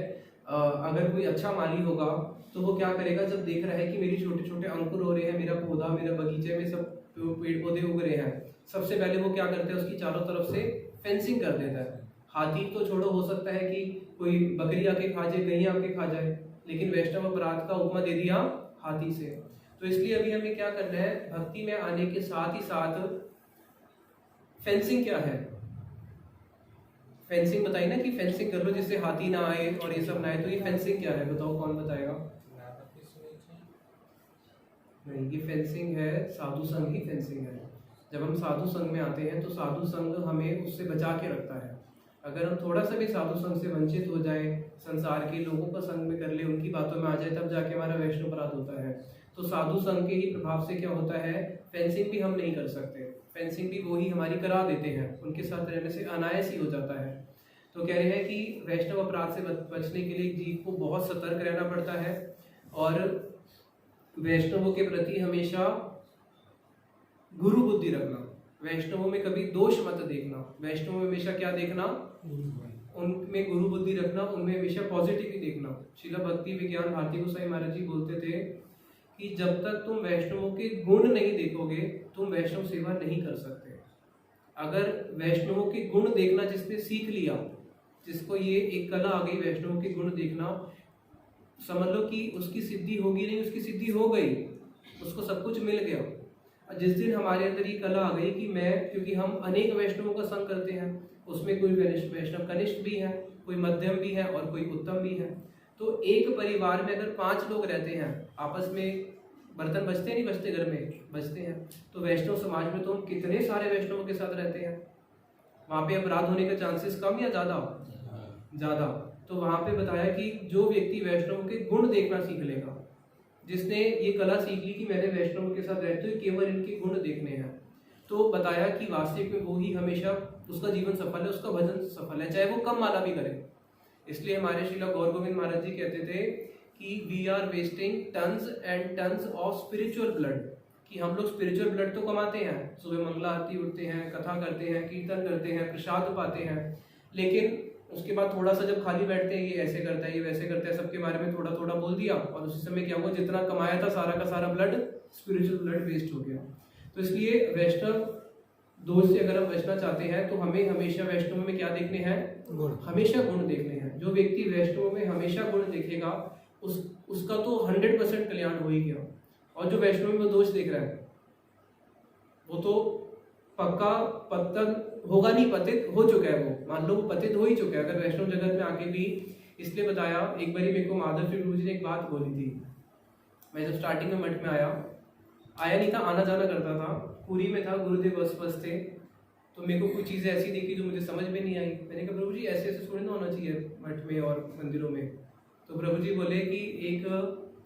अगर कोई अच्छा माली होगा तो वो क्या करेगा, जब देख रहा है कि मेरी छोटे छोटे अंकुर हो रहे हैं, मेरा पौधा, मेरा बगीचे में सब पेड़ पौधे उग रहे हैं, सबसे पहले वो क्या करते हैं, उसकी चारों तरफ से फेंसिंग कर देता है। हाथी तो छोड़ो, हो सकता है कि कोई बकरी आके खा जाए, गैया आके खा जाए, लेकिन वैष्णव अपराध का उपमा दे दिया हाथी से। तो इसलिए अभी हमें क्या करना है, भक्ति में आने के साथ ही साथ फेंसिंग क्या है, फेंसिंग बताइए ना, कि फेंसिंग कर लो जिससे हाथी ना आए और ये सब ना आए। तो ये फेंसिंग क्या है, बताओ कौन बताएगा। नहीं, ये फेंसिंग है, साधु संघ ही फेंसिंग है। जब हम साधु संघ में आते हैं तो साधु संघ हमें उससे बचा के रखता है। अगर हम थोड़ा सा भी साधु संघ से वंचित हो जाए, संसार के लोगों का संग में कर ले, उनकी बातों में आ जाए, तब जाके हमारा वैष्णव अपराध होता है। तो साधु संघ के ही प्रभाव से क्या होता है, फेंसिंग भी हम नहीं कर सकते, फेंसिंग भी वो ही हमारी करा देते हैं, उनके साथ रहने से अनायास ही हो जाता है। तो कह रहे हैं कि वैष्णव अपराध से बचने के लिए जीव को बहुत सतर्क रहना पड़ता है, और वैष्णवों के प्रति हमेशा गुरु बुद्धि रखना, वैष्णवों में कभी दोष मत देखना, वैष्णवों में हमेशा क्या देखना, उनमें गुरु बुद्धि रखना, उनमें हमेशा पॉजिटिव ही देखना। श्रील भक्ति विज्ञान भारती गोसाई महाराज जी बोलते थे कि जब तक तुम वैष्णवों के गुण नहीं देखोगे, तुम वैष्णव सेवा नहीं कर सकते। अगर वैष्णवों के गुण देखना जिसने सीख लिया, जिसको ये एक कला आ गई वैष्णवों के गुण देखना, समझ लो कि उसकी सिद्धि होगी नहीं, उसकी सिद्धि हो गई, उसको सब कुछ मिल गया। जिस दिन हमारे अंदर ये कला आ गई कि मैं, क्योंकि हम अनेक वैष्णवों का संग करते हैं, उसमें कोई वैष्णव कनिष्ठ भी है, कोई मध्यम भी है और कोई उत्तम भी है। तो एक परिवार में अगर 5 लोग रहते हैं, आपस में बर्तन बचते नहीं बचते, घर में बचते हैं, तो वैष्णव समाज में तो हम कितने सारे वैष्णवों के साथ रहते हैं, वहां पे अपराध होने का चांसेस कम या ज्यादा। तो वहां पे बताया कि जो व्यक्ति वैष्णव के गुण देखना सीख लेगा, जिसने ये कला सीख ली कि मैंने वैष्णव के साथ रहते हुए केवल इनके गुण देखने हैं, तो बताया कि वास्तविक में वो ही हमेशा उसका जीवन सफल है, उसका भजन सफल है, चाहे वो कम माला भी करे। इसलिए हमारे श्रील गौर गोविंद महाराज जी कहते थे कि we are wasting tons and tons of spiritual blood, कि हम लोग स्पिरिचुअल ब्लड तो कमाते हैं, सुबह मंगला आरती उठते हैं, कथा करते हैं, कीर्तन करते हैं, प्रसाद पाते हैं, लेकिन उसके बाद थोड़ा सा जब खाली बैठते हैं, ये ऐसे करता है, ये वैसे करता है, सबके बारे में थोड़ा थोड़ा बोल दिया, और उसी समय क्या हुआ, जितना कमाया था सारा का सारा ब्लड, स्पिरिचुअल ब्लड वेस्ट हो गया। तो इसलिए वैष्णव दोष से अगर हम बचना चाहते हैं तो हमें हमेशा वैष्णव में क्या देखने हैं, हमेशा गुण देखने हैं। जो व्यक्ति वैष्णव में हमेशा गुण देखेगा उसका तो 100% कल्याण हो ही गया। और जो वैष्णव में दोष देख रहा है वो तो पक्का पतन होगा नहीं, पतित हो चुका है, वो मान लो वो पतित हो ही चुका है अगर वैष्णव जगत में आके भी। इसलिए बताया, एक बारी मेरे को माधव प्रभु जी ने एक बात बोली थी। मैं जब स्टार्टिंग में मठ में आया नहीं था, आना जाना करता था, पूरी में था, गुरुदेव बस थे, तो मेरे को कुछ चीज़ें ऐसी देखी जो मुझे समझ में नहीं आई। मैंने कहा प्रभु जी ऐसे ऐसे थोड़ी ना होना चाहिए मठ में और मंदिरों में। तो प्रभु जी बोले कि एक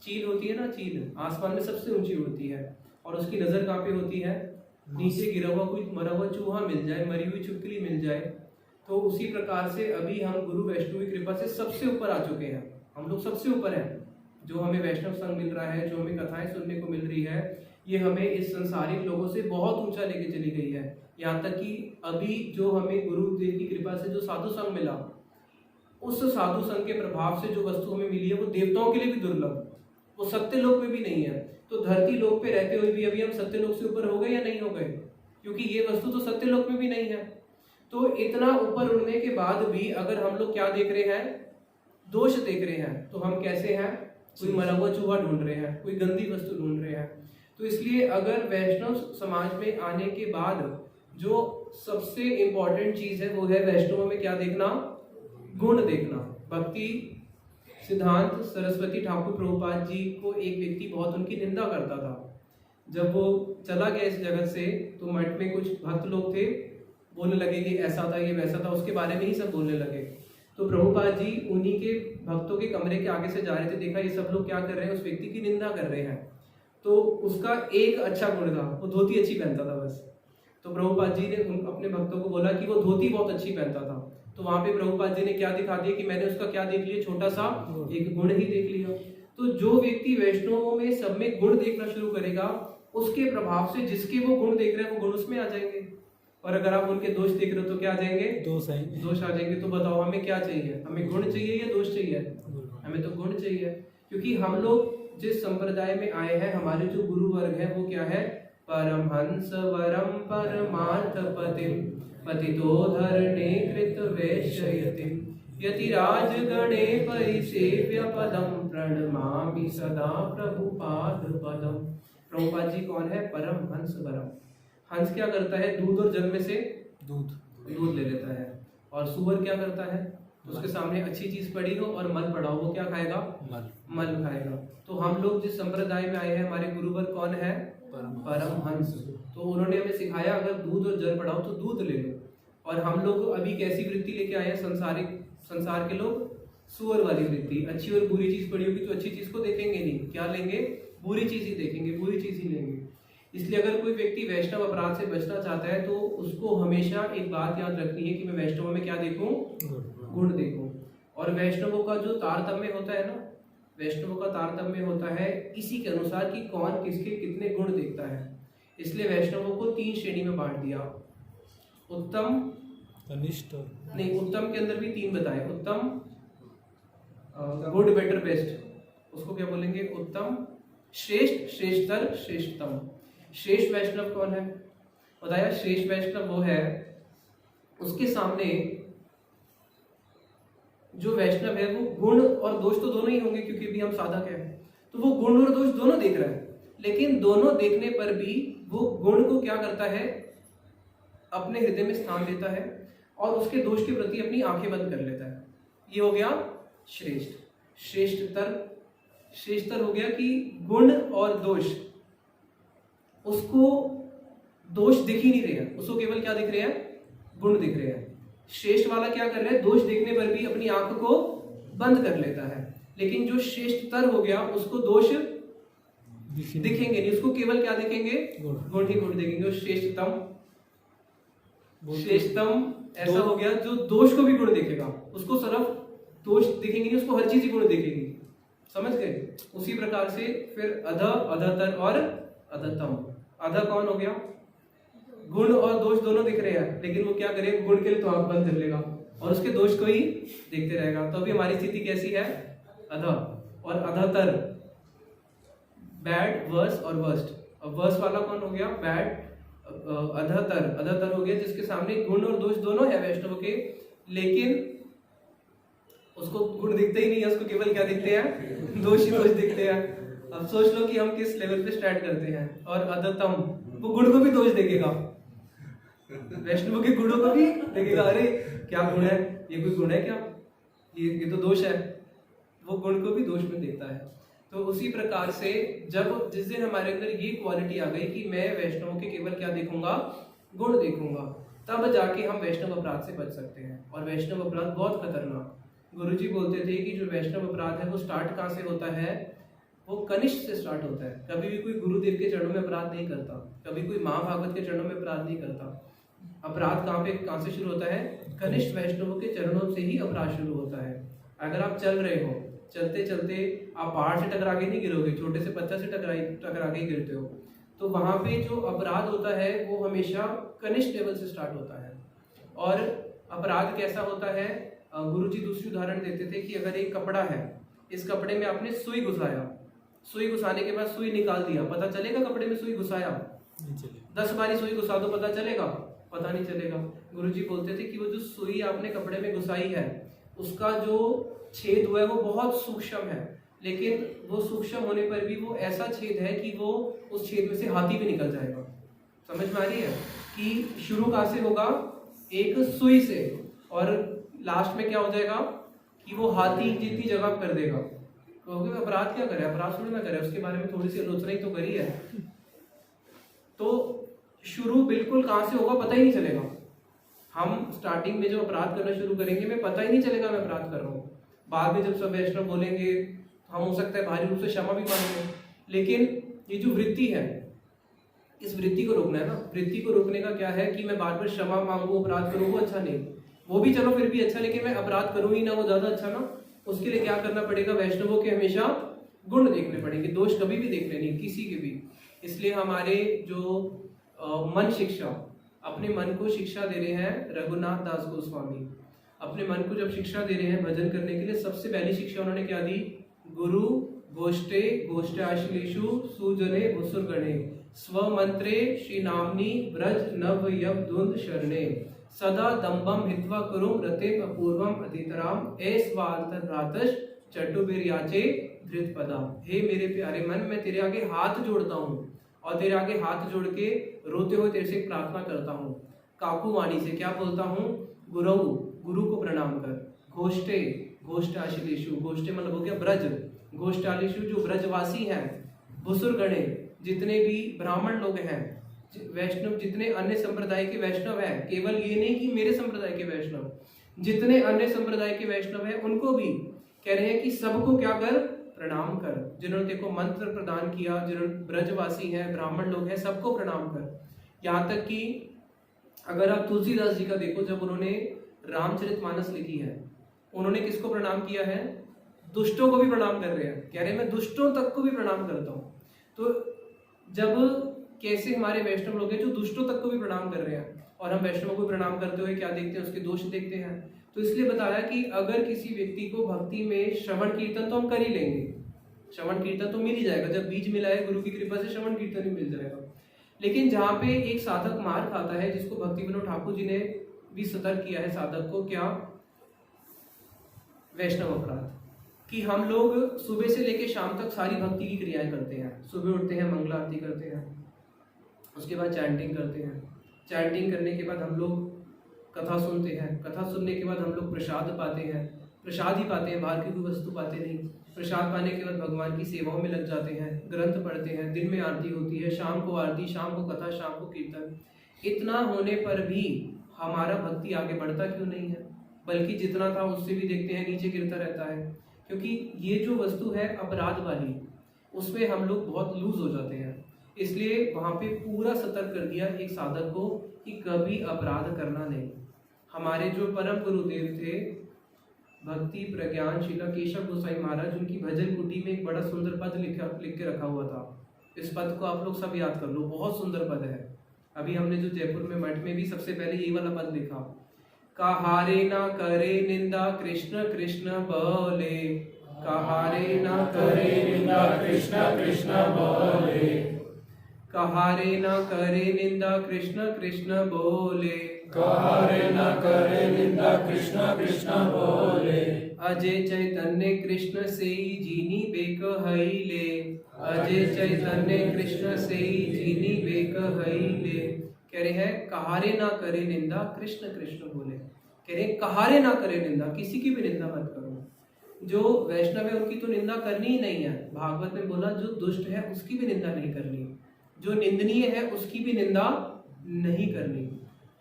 चील होती है ना, चील आसमान में सबसे ऊंची उड़ती है और उसकी नज़र कहाँ पे होती है, नीचे गिरा हुआ कोई मरा हुआ चूहा मिल जाए, मरी हुई छिपकली मिल जाए। तो उसी प्रकार से अभी हम गुरु वैष्णव की कृपा से सबसे ऊपर आ चुके हैं, हम लोग सबसे ऊपर हैं। जो हमें वैष्णव संघ मिल रहा है, जो हमें कथाएं सुनने को मिल रही है, ये हमें इस संसारिक लोगों से बहुत ऊंचा लेके चली गई है। यहाँ तक कि अभी जो हमें गुरुदेव की कृपा से जो साधु संघ मिला, उस साधु संघ के प्रभाव से जो वस्तु हमें मिली है वो देवताओं के लिए भी दुर्लभ, वो सत्य लोक में भी नहीं है। तो धरती लोक पे रहते हुए भी अभी हम सत्य लोक से ऊपर हो गए या नहीं हो गए, क्योंकि ये वस्तु तो सत्य लोक में भी नहीं है। तो इतना ऊपर उड़ने के बाद भी अगर हम लोग क्या देख रहे हैं, दोष देख रहे हैं, तो हम कैसे हैं, कोई मरा हुआ चूहा ढूंढ रहे हैं, कोई गंदी वस्तु ढूंढ रहे हैं। तो इसलिए अगर वैष्णव समाज में आने के बाद जो सबसे इंपॉर्टेंट चीज है वो है वैष्णव में क्या देखना, गुण देखना। भक्ति सिद्धांत सरस्वती ठाकुर प्रभुपाद जी को एक व्यक्ति बहुत उनकी निंदा करता था। जब वो चला गया इस जगत से तो मठ में कुछ भक्त लोग थे, बोलने लगे कि ऐसा था, ये वैसा था, उसके बारे में ही सब बोलने लगे। तो प्रभुपाद जी उन्हीं के भक्तों के कमरे के आगे से जा रहे थे, देखा ये सब लोग क्या कर रहे हैं, उस व्यक्ति की निंदा कर रहे हैं। तो उसका एक अच्छा गुण था, वो धोती अच्छी पहनता था बस। तो प्रभुपाद जी ने अपने भक्तों को बोला कि वो धोती बहुत अच्छी पहनता था। तो वहां पे प्रभुपाद जी ने क्या दिखा दिया कि मैंने उसका क्या देख लिया, छोटा सा एक गुण ही देख लिया। तो जो व्यक्ति वैष्णवों में सब में गुण देखना शुरू करेगा, उसके प्रभाव से जिसके वो गुण देख रहे हैं वो गुण उसमें आ जाएंगे। और अगर आप उनके दोष देख रहे हो तो क्या आ जाएंगे, दोष आ जाएंगे। तो बताओ हमें क्या चाहिए, हमें गुण चाहिए या दोष चाहिए? हमें तो गुण चाहिए, क्योंकि हम लोग जिस संप्रदाय में आए हैं, हमारे जो गुरु वर्ग है वो क्या है, परमहंस वरम परमार्थ पतिम पतितो धरणे कृत वैश्ययतिम यतिराज गणे परिसेव्य पदम प्रणमामि सदा प्रभुपाद पदम। प्रभुपाद जी कौन है, परम हंस वरम। हंस क्या करता है, दूध और जल में से दूध ले लेता है। और सुअर क्या करता है, उसके सामने अच्छी चीज पड़ी हो और मल पड़ा हो, वो क्या खाएगा, मल खाएगा। तो हम लोग जिस संप्रदाय में आए हैं, हमारे गुरुवर कौन है, परम हंस। तो उन्होंने हमें सिखाया अगर दूध और जल पड़ा हो तो दूध ले लो। और हम लोग अभी कैसी वृत्ति लेके आए हैं, संसार के लोग सुअर वाली वृत्ति। अच्छी और बुरी चीज पड़ी होगी तो अच्छी चीज को देखेंगे नहीं, क्या लेंगे, बुरी चीज ही देखेंगे, बुरी चीज ही लेंगे। इसलिए अगर कोई व्यक्ति वैष्णव अपराध से बचना चाहता है तो उसको हमेशा एक बात याद रखनी है कि मैं वैष्णव में क्या देखूं, गुण देखूं। और वैष्णवों का जो तारतम्य होता है ना, वैष्णवों का तारतम्य होता है इसी के अनुसार कि कौन किसके कितने गुण देखता है। इसलिए वैष्णवों को 3 श्रेणी में बांट दिया, उत्तम, अनिष्ट, नहीं उत्तम के अंदर भी 3 बताए, उत्तम, गुड, बेटर, बेस्ट। उसको क्या बोलेंगे, उत्तम, श्रेष्ठ, श्रेष्ठतर, श्रेष्ठतम। श्रेष्ठ वैष्णव कौन है, बताया, श्रेष्ठ वैष्णव वो है उसके सामने जो वैष्णव है वो गुण और दोष तो दोनों ही होंगे, क्योंकि भी हम साधक हैं, तो वो गुण और दोष दोनों देख रहा है। लेकिन दोनों देखने पर भी वो गुण को क्या करता है, अपने हृदय में स्थान देता है और उसके दोष के प्रति अपनी आंखें बंद कर लेता है। ये हो गया श्रेष्ठ। श्रेष्ठतर हो गया कि गुण और दोष, उसको दोष दिख ही नहीं रहे हैं, उसको केवल क्या दिख रहे हैं, गुण दिख रहे हैं। श्रेष्ठ वाला क्या कर रहा है, दोष देखने पर भी अपनी आंख को बंद कर लेता है। लेकिन जो श्रेष्ठतर हो गया उसको दोष दिखेंगे नहीं, उसको केवल क्या देखेंगे, गुण ही गुण देखेंगे। और श्रेष्ठतम ऐसा हो गया जो दोष को भी गुण देखेगा, उसको सिर्फ दोष दिखेंगे नहीं, उसको हर चीज ही गुण देखेगी। समझ गए? उसी प्रकार से फिर अध, अधतर और अधतम। अध कौन हो गया? गुण और दोष दोनों दिख रहे हैं, लेकिन वो क्या करे, गुण के लिए तो आंख बंद कर लेगा और उसके दोष को ही देखते रहेगा। तो अभी हमारी स्थिति कैसी है? अध। और अधतर, बैड, वर्स और वर्स्ट। अब वर्स वाला कौन हो गया? बैड। अधतर, अधतर हो गया जिसके सामने गुण और दोष दोनों है वैष्णव के, लेकिन उसको गुण दिखते ही नहीं है, उसको केवल क्या दिखते हैं? दोष ही दोष दिखते हैं। अब सोच लो कि हम किस लेवल पे स्टार्ट करते हैं। और अधतम, वो गुण को भी दोष देखेगा, वैष्णव के गुणों को भी देखेगा, अरे क्या गुण है, ये कोई गुण है क्या, ये तो दोष है, वो गुण को भी दोष में देखता है। तो उसी प्रकार से जब जिस दिन हमारे अंदर ये क्वालिटी आ गई कि मैं वैष्णव के केवल क्या देखूंगा? गुण देखूंगा, तब जाके हम वैष्णव अपराध से बच सकते हैं। और वैष्णव अपराध बहुत खतरनाक, गुरुजी बोलते थे कि जो वैष्णव अपराध है वो स्टार्ट कहाँ से होता है? वो कनिष्ठ से स्टार्ट होता है। कभी भी कोई गुरुदेव के चरणों में अपराध नहीं करता, कभी कोई महाभागवत के चरणों में अपराध नहीं करता। अपराध कहाँ से शुरू होता है? कनिष्ठ वैष्णवों के चरणों से ही अपराध शुरू होता है। अगर आप चल रहे हो, चलते चलते आप पहाड़ से टकरा के नहीं गिरोगे, छोटे से पत्थर से टकरा के गिरते हो। तो वहां पे जो अपराध होता है वो हमेशा कनिष्ठ लेवल से स्टार्ट होता है। और अपराध कैसा होता है? गुरुजी दूसरी उदाहरण देते थे कि अगर एक कपड़ा है, इस कपड़े में आपने सुई घुसाया, सुई घुसाने के बाद सुई निकाल दिया, पता चलेगा कपड़े में सुई घुसाया? 10 बारी सुई घुसा दो, पता चलेगा? पता नहीं चलेगा। गुरुजी बोलते थे कि वो जो सुई आपने कपड़े में घुसाई है, उसका जो छेद हुआ है वो बहुत सूक्ष्म है, लेकिन वो सूक्ष्म होने पर भी वो ऐसा छेद है कि वो उस छेद में से हाथी भी निकल जाएगा। समझ में आ रही है कि शुरू कहाँ से होगा? एक सुई से, और लास्ट में क्या हो जाएगा कि वो हाथी जितनी जगह कर देगा। तो अपराध क्या करे? अपराध थोड़ी ना करे, उसके बारे में थोड़ी सी आलोचना ही तो करी है। तो शुरू बिल्कुल कहाँ से होगा पता ही नहीं चलेगा। हम स्टार्टिंग में जब अपराध करना शुरू करेंगे, मैं पता ही नहीं चलेगा मैं अपराध कर रहा हूँ। बाद में जब सब वैष्णव बोलेंगे, हम हो सकता है भारी रूप से क्षमा भी मांगेंगे, लेकिन ये जो वृत्ति है, इस वृत्ति को रोकना है ना। वृत्ति को रोकने का क्या है कि मैं बार बार क्षमा मांगू, अपराध करूँ, वो अच्छा नहीं। वो भी चलो फिर भी अच्छा, लेकिन मैं अपराध करूँ ही ना, वो ज्यादा अच्छा ना। उसके लिए क्या करना पड़ेगा? वैष्णवों के हमेशा गुण देखने पड़ेंगे, दोष कभी भी देखने नहीं, किसी के भी। इसलिए हमारे जो मन शिक्षा, अपने मन को शिक्षा दे रहे हैं रघुनाथ दास गोस्वामी। अपने मन को जब शिक्षा दे रहे हैं भजन करने के लिए, सबसे पहली शिक्षा उन्होंने क्या दी? गुरु गोष्ठे गोष्ठाश्लेषु सुजने भुसुरगणे स्वमंत्रे श्री नामनी ब्रज नव यव धुंध शरणे सदा दम्बम हित्वा कुरुम रते अपूर्वम अतितराम एस्वाल्तरातश चट्टुबिर्याचे धृत पदा। हे मेरे प्यारे मन, मैं तेरे आगे हाथ जोड़ता हूँ और तेरे आगे हाथ जोड़ के रोते हुए तेरे से प्रार्थना करता हूँ। काकू वाणी से क्या बोलता हूँ? गुरु, गुरु को प्रणाम कर। घोष्टे, घोष्टाशिलेषु, घोष्टे मतलब हो गया ब्रज, घोष्टालिषु जो ब्रजवासी हैं, भुसुरगणे जितने भी ब्राह्मण लोग हैं, वैष्णव जितने अन्य संप्रदाय के वैष्णव हैं, केवल ये नहीं कि मेरे संप्रदाय के वैष्णव, जितने अन्य संप्रदाय के वैष्णव हैं उनको भी कह रहे हैं कि सबको क्या कर? प्रणाम कर। जिन्होंने देखो मंत्र प्रदान किया, जिन्होंने ब्रजवासी हैं, ब्राह्मण लोग हैं, सबको प्रणाम कर। यहाँ तक कि अगर आप तुलसीदास जी का देखो, जब उन्होंने रामचरितमानस लिखी है, उन्होंने किसको प्रणाम किया है? दुष्टों को भी प्रणाम कर रहे हैं, कह रहे हैं मैं दुष्टों तक को भी प्रणाम करता हूँ। तो जब कैसे हमारे वैष्णव लोग हैं जो दुष्टों तक को भी प्रणाम कर रहे हैं, और हम वैष्णव को प्रणाम करते हुए क्या देखते हैं? उसके दोष देखते हैं। तो इसलिए बताया कि अगर किसी व्यक्ति को भक्ति में श्रवण कीर्तन तो हम कर ही लेंगे, श्रवण कीर्तन तो मिल ही जाएगा, जब बीज मिला है गुरु की कृपा से श्रवण कीर्तन भी मिल जाएगा। लेकिन जहाँ पे एक साधक मार खाता है, जिसको भक्ति विनोद ठाकुर जी ने भी सतर्क किया है साधक को, क्या? वैष्णव अपराध। कि हम लोग सुबह से लेकर शाम तक सारी भक्ति की क्रियाएं करते हैं। सुबह उठते हैं, मंगला आरती करते हैं, उसके बाद चैंटिंग करते हैं, चैंटिंग करने के बाद हम लोग कथा सुनते हैं, कथा सुनने के बाद हम लोग प्रसाद पाते हैं, प्रसाद ही पाते हैं, बाहर की कोई वस्तु पाते नहीं। प्रसाद पाने के बाद भगवान की सेवाओं में लग जाते हैं, ग्रंथ पढ़ते हैं, दिन में आरती होती है, शाम को आरती, शाम को कथा, शाम को कीर्तन। इतना होने पर भी हमारा भक्ति आगे बढ़ता क्यों नहीं है? बल्कि जितना था उससे भी देखते हैं नीचे गिरता रहता है। क्योंकि ये जो वस्तु है अपराध वाली, उसमें हम लोग बहुत लूज हो जाते हैं। इसलिए वहां पे पूरा सतर्क कर दिया एक साधक को कि कभी अपराध करना नहीं। हमारे जो परम गुरुदेव थे भक्ति प्रज्ञान शिला केशव गोसाई महाराज, उनकी भजन कुटी में एक बड़ा सुंदर पद लिख के रखा हुआ था। इस पद को आप लोग सब याद कर लो, बहुत सुंदर पद है। अभी हमने जो जयपुर में मठ में भी सबसे पहले यही वाला पद लिखा, कहारे ना करे निंदा कृष्ण कृष्ण बोले, कहारे ना करे निंदा कृष्ण कृष्ण बोले, कहारे ना करे निंदा कृष्ण कृष्ण बोले, कहारे न करे निंदा कृष्ण कृष्ण बोले। अजय चैतन्य कृष्ण से जीनी बेक हईले, अजय चैतन्य कृष्ण से जीनी बेक हईले। कह रहे हैं कहारे ना करे निंदा कृष्ण कृष्ण बोले, कह रहे कहारे ना करे निंदा, किसी की भी निंदा मत करो। जो वैष्णव है उनकी तो निंदा करनी ही नहीं है। भागवत में बोला जो दुष्ट है उसकी भी निंदा नहीं करनी, जो निंदनीय है उसकी भी निंदा नहीं करनी।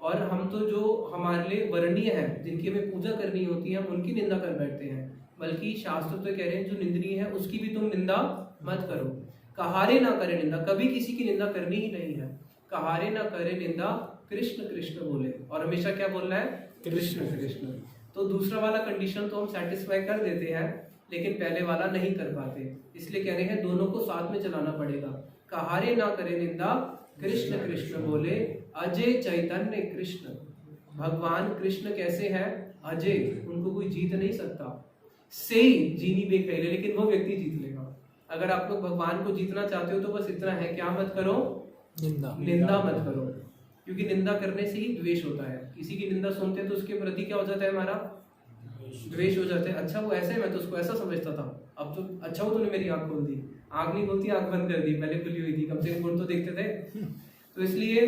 और हम तो जो हमारे लिए वर्णीय है, जिनकी हमें पूजा करनी होती है, हम उनकी निंदा कर बैठते हैं। बल्कि शास्त्र तो कह रहे हैं जो निंदनीय है उसकी भी तुम निंदा मत करो। कहारे ना करे निंदा, कभी किसी की निंदा करनी ही नहीं है। कहारे ना करे निंदा कृष्ण कृष्ण बोले, और हमेशा क्या बोलना है? कृष्ण कृष्ण। तो दूसरा वाला कंडीशन तो हम सेटिस्फाई कर देते हैं, लेकिन पहले वाला नहीं कर पाते। इसलिए कह रहे हैं दोनों को साथ में चलाना पड़ेगा। कहारे ना करे निंदा कृष्ण कृष्ण बोले, अजय चैतन्य कृष्ण। भगवान कृष्ण कैसे हैं? अजय, उनको कोई जीत नहीं सकता। से जीनी बेखैले, लेकिन वो व्यक्ति जीत लेगा। अगर आप लोग भगवान को जीतना चाहते हो तो बस इतना है, क्या मत करो? निंदा मत करो, क्योंकि निंदा करने से ही द्वेष होता है। किसी की निंदा सुनते हैं तो उसके प्रति क्या हो जाता है? हमारा द्वेष हो जाता है। अच्छा वो ऐसे है, मैं तो उसको ऐसा समझता था, अब तो अच्छा वो तूने मेरी आंख खोल दी। आंख नहीं खोलती, आंख बंद कर दी, पहले खुली हुई थी, कम से कम गुण तो देखते थे। तो इसलिए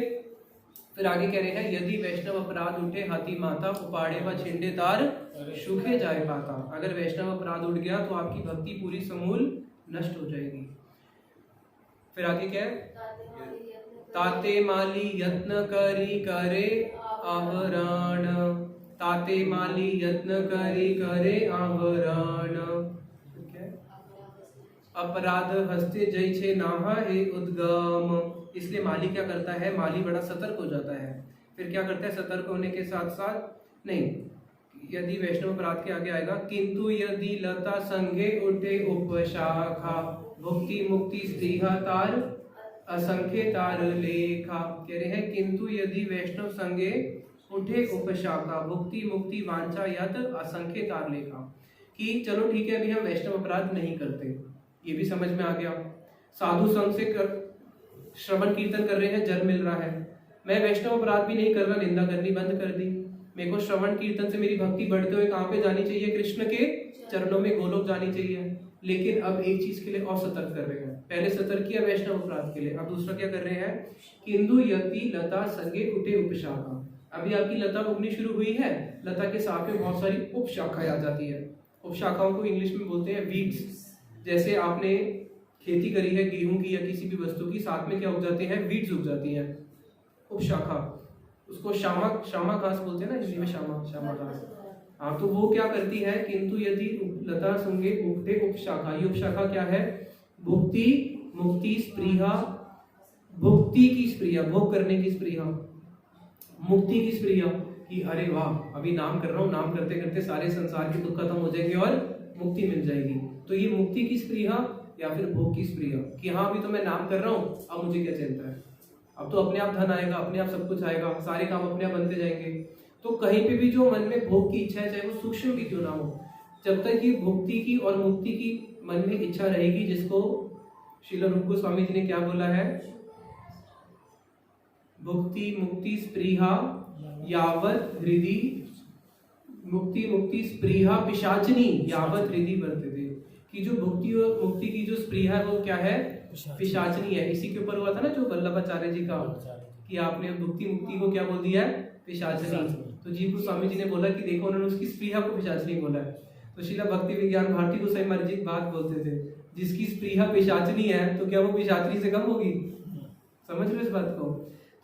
फिर आगे कह रहे हैं, यदि वैष्णव अपराध उठे हाथी माता, उपाड़े व छिंडे तार सूखे जाए पाता। अगर वैष्णव अपराध उठ गया तो आपकी भक्ति पूरी समूल नष्ट हो जाएगी। फिर आगे क्या है? ताते माली यत्न करी करे आवरण, ताते माली यत्न करी करे आवरण। अपराध हस्ते जय छे नाहा हे उद्गम। इसलिए माली क्या करता है? माली बड़ा सतर्क हो जाता है। फिर क्या करता है? सतर्क होने के साथ साथ नहीं, यदि वैष्णव अपराध के आगे आएगा, किंतु यदि लता संगे उठे उपशाखा, भुक्ति मुक्ति स्त्रीहा तार असंख्य तार लेखा। कह रहे हैं किंतु यदि वैष्णव संगे उठे उपशाखा, भुक्ति मुक्ति वांछा यत असंख्य तार लेखा। कि चलो ठीक है, अभी हम वैष्णव अपराध नहीं करते, ये भी समझ में आ गया। साधु संघ से श्रवण कीर्तन कर रहे हैं, जल मिल रहा है। मैं वैष्णव अपराध भी नहीं कर रहा, निंदा करनी बंद कर दी। मेरे को श्रवण कीर्तन से मेरी भक्ति बढ़ते हुए कहाँ पे जानी चाहिए? कृष्ण के चरणों में, गोलोक जानी चाहिए। लेकिन अब एक चीज के लिए और सतर्क कर रहे हैं। पहले सतर्क किया वैष्णव अपराध के लिए, अब दूसरा क्या कर रहे हैं? किंतु यति लता संगे उठे उपशाखा। अभी आपकी लता उगनी शुरू हुई है, लता के साथ में बहुत सारी उपशाखाएं आ जाती है। उपशाखाओं को इंग्लिश में बोलते हैं वीड्स। जैसे आपने खेती करी है गेहूं की या किसी भी वस्तु की, साथ में क्या उग जाते हैं? वीड्स उग जाती हैं, उपशाखा। उसको श्यामा घास बोलते हैं ना हिंदी में, श्यामा घास। हाँ, तो वो क्या करती है? किंतु यदि लता संगे उगते उपशाखा। ये उपशाखा क्या है? भुक्ति मुक्ति स्पृहा, भुक्ति की स्पृहा, भोग करने की स्पृहा, मुक्ति की स्पृहा। कि अरे वाह, अभी नाम कर रहा हूँ, नाम करते करते सारे संसार के दुख खत्म हो जाएंगे और मुक्ति मिल जाएगी। तो ये मुक्ति की स्पृहा या फिर भोग की स्पृहा, कि हाँ अभी तो मैं नाम कर रहा हूँ, अब मुझे क्या चिंता है, अब तो अपने आप धन आएगा, अपने आप सब कुछ आएगा, सारे काम अपने आप बनते जाएंगे। तो कहीं पे भी जो मन में भोग की इच्छा है, चाहे वो सूक्ष्म भी क्यों ना हो, जब तक ये भुक्ति की और मुक्ति की मन में इच्छा रहेगी, जिसको श्रील रूप गोस्वामी जी ने क्या बोला है? भुक्ति मुक्ति स्पृहा यावत हृदि, मुक्ति मुक्ति स्पृहा पिशाचिनी यावत हृदि वर्तते। कि जो भुक्ति और मुक्ति की जो स्पृहा है वो क्या है? पिशाचिनी है। इसी के ऊपर हुआ था ना जो वल्लभाचार्य जी का, कि आपने भुक्ति मुक्ति को क्या बोल दिया है? पिशाचिनी। तो जी गोस्वामी जी ने बोला कि देखो, उन्होंने उसकी स्पृहा को पिशाचिनी बोला है। तो श्रीला भक्ति विज्ञान भारती गोसाई महाराज जी बात बोलते थे, जिसकी स्पृहा पिशाचिनी है तो क्या वो पिशाचिनी से कम होगी? समझ लो इस बात को।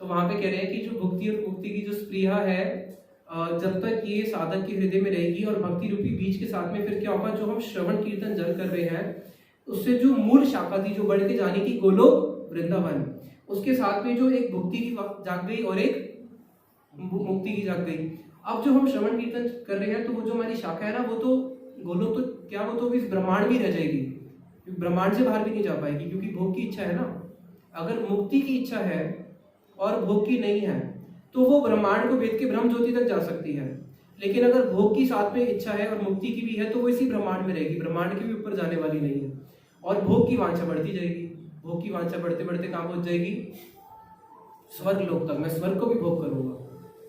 तो वहां पे कह रहे हैं कि जो भुक्ति और मुक्ति की जो स्पृहा है, जब तक ये साधक के हृदय में रहेगी और भक्ति रूपी बीज के साथ में, फिर क्या होगा? जो हम श्रवण कीर्तन जल कर रहे हैं, उससे जो मूल शाखा थी, जो बढ़ के जाने की गोलोक वृंदावन, उसके साथ में जो एक भुक्ति की जाग गई और एक मुक्ति की जाग गई, अब जो हम श्रवण कीर्तन कर रहे हैं तो वो जो हमारी शाखा है ना, वो तो गोलोक तो क्या, वो तो इस ब्रह्मांड में रह जाएगी, ब्रह्मांड से बाहर भी नहीं जा पाएगी, क्योंकि भोग की इच्छा है ना। अगर मुक्ति की इच्छा है और भोग की नहीं है तो वो ब्रह्मांड को भेद के ब्रह्म ज्योति तक जा सकती है। लेकिन अगर भोग की साथ में इच्छा है और मुक्ति की भी है तो वो इसी ब्रह्मांड में रहेगी, ब्रह्मांड के भी ऊपर जाने वाली नहीं है। और भोग की वांछा बढ़ती जाएगी, भोग की वांछा बढ़ते बढ़ते कहाँ पहुंच जाएगी? स्वर्ग लोक तक। मैं स्वर्ग को भी भोग करूंगा,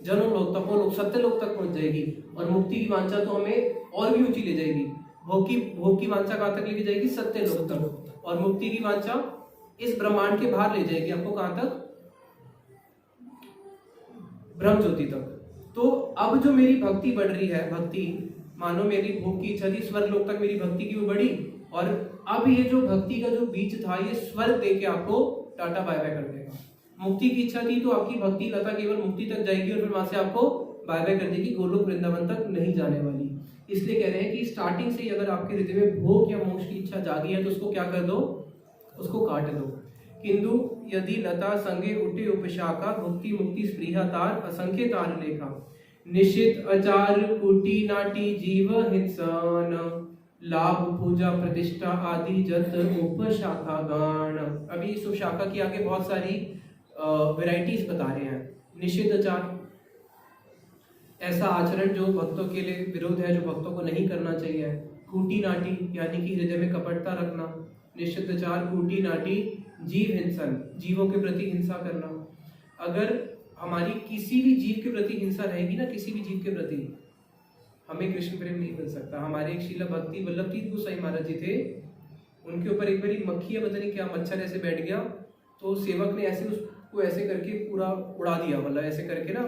जन्म लोक तक, वो लोग सत्य लोक तक पहुंच जाएगी। और मुक्ति की वांछा तो हमें और भी ऊंची ले जाएगी। भोग की वांछा कहाँ तक लेके जाएगी? सत्य लोक तक। और मुक्ति की वांछा इस ब्रह्मांड के बाहर ले जाएगी आपको, कहां तक? ब्रह्म ज्योति तक। तो अब जो मेरी भक्ति बढ़ रही है, भक्ति मानो मेरी भोग की इच्छा थी स्वर्ग लोक तक मेरी भक्ति की वो बढ़ी, और अब ये जो भक्ति का जो बीज था ये स्वर्ग दे के आपको टाटा बाय बाय कर देगा। मुक्ति की इच्छा थी तो आपकी भक्ति लता केवल मुक्ति तक जाएगी और फिर वहां से आपको बाय बाय कर देगी, गोलोक वृंदावन तक नहीं जाने वाली। इसलिए कह रहे हैं कि स्टार्टिंग से ही अगर आपके हृदय में भोग या मोक्ष की इच्छा जागी है तो उसको क्या कर दो? उसको काट दो। किंतु यदि लता संगे उठे उपशाखा, भुक्ति मुक्ति स्पृहा तार, असंख्य तार लेखा, निश्चित अचार कुटी नाटी जीव हिंसन, लाभ पूजा प्रतिष्ठा आदि जत उपशाखा गान। अभी इस उपशाखा की आगे बहुत सारी वैरायटीज बता रहे हैं। निषिद्ध आचार, ऐसा आचरण जो भक्तों के लिए विरोध है, जो भक्तों को नहीं करना चाहिए। कूटी नाटी यानी कि हृदय में कपटता रखना। निषिद्धाचार कूटी नाटी जीव हिंसन, जीवों के प्रति हिंसा करना। अगर हमारी किसी भी जीव के प्रति हिंसा रहेगी ना, किसी भी जीव के प्रति, हमें कृष्ण प्रेम नहीं मिल सकता। हमारे एक श्रीला भक्ति वल्लभ तीर्थ गोसाई महाराज जी थे, उनके ऊपर एक बारी मक्खी या पता नहीं क्या मच्छर ऐसे बैठ गया, तो सेवक ने ऐसे उसको ऐसे करके पूरा उड़ा दिया, मतलब ऐसे करके ना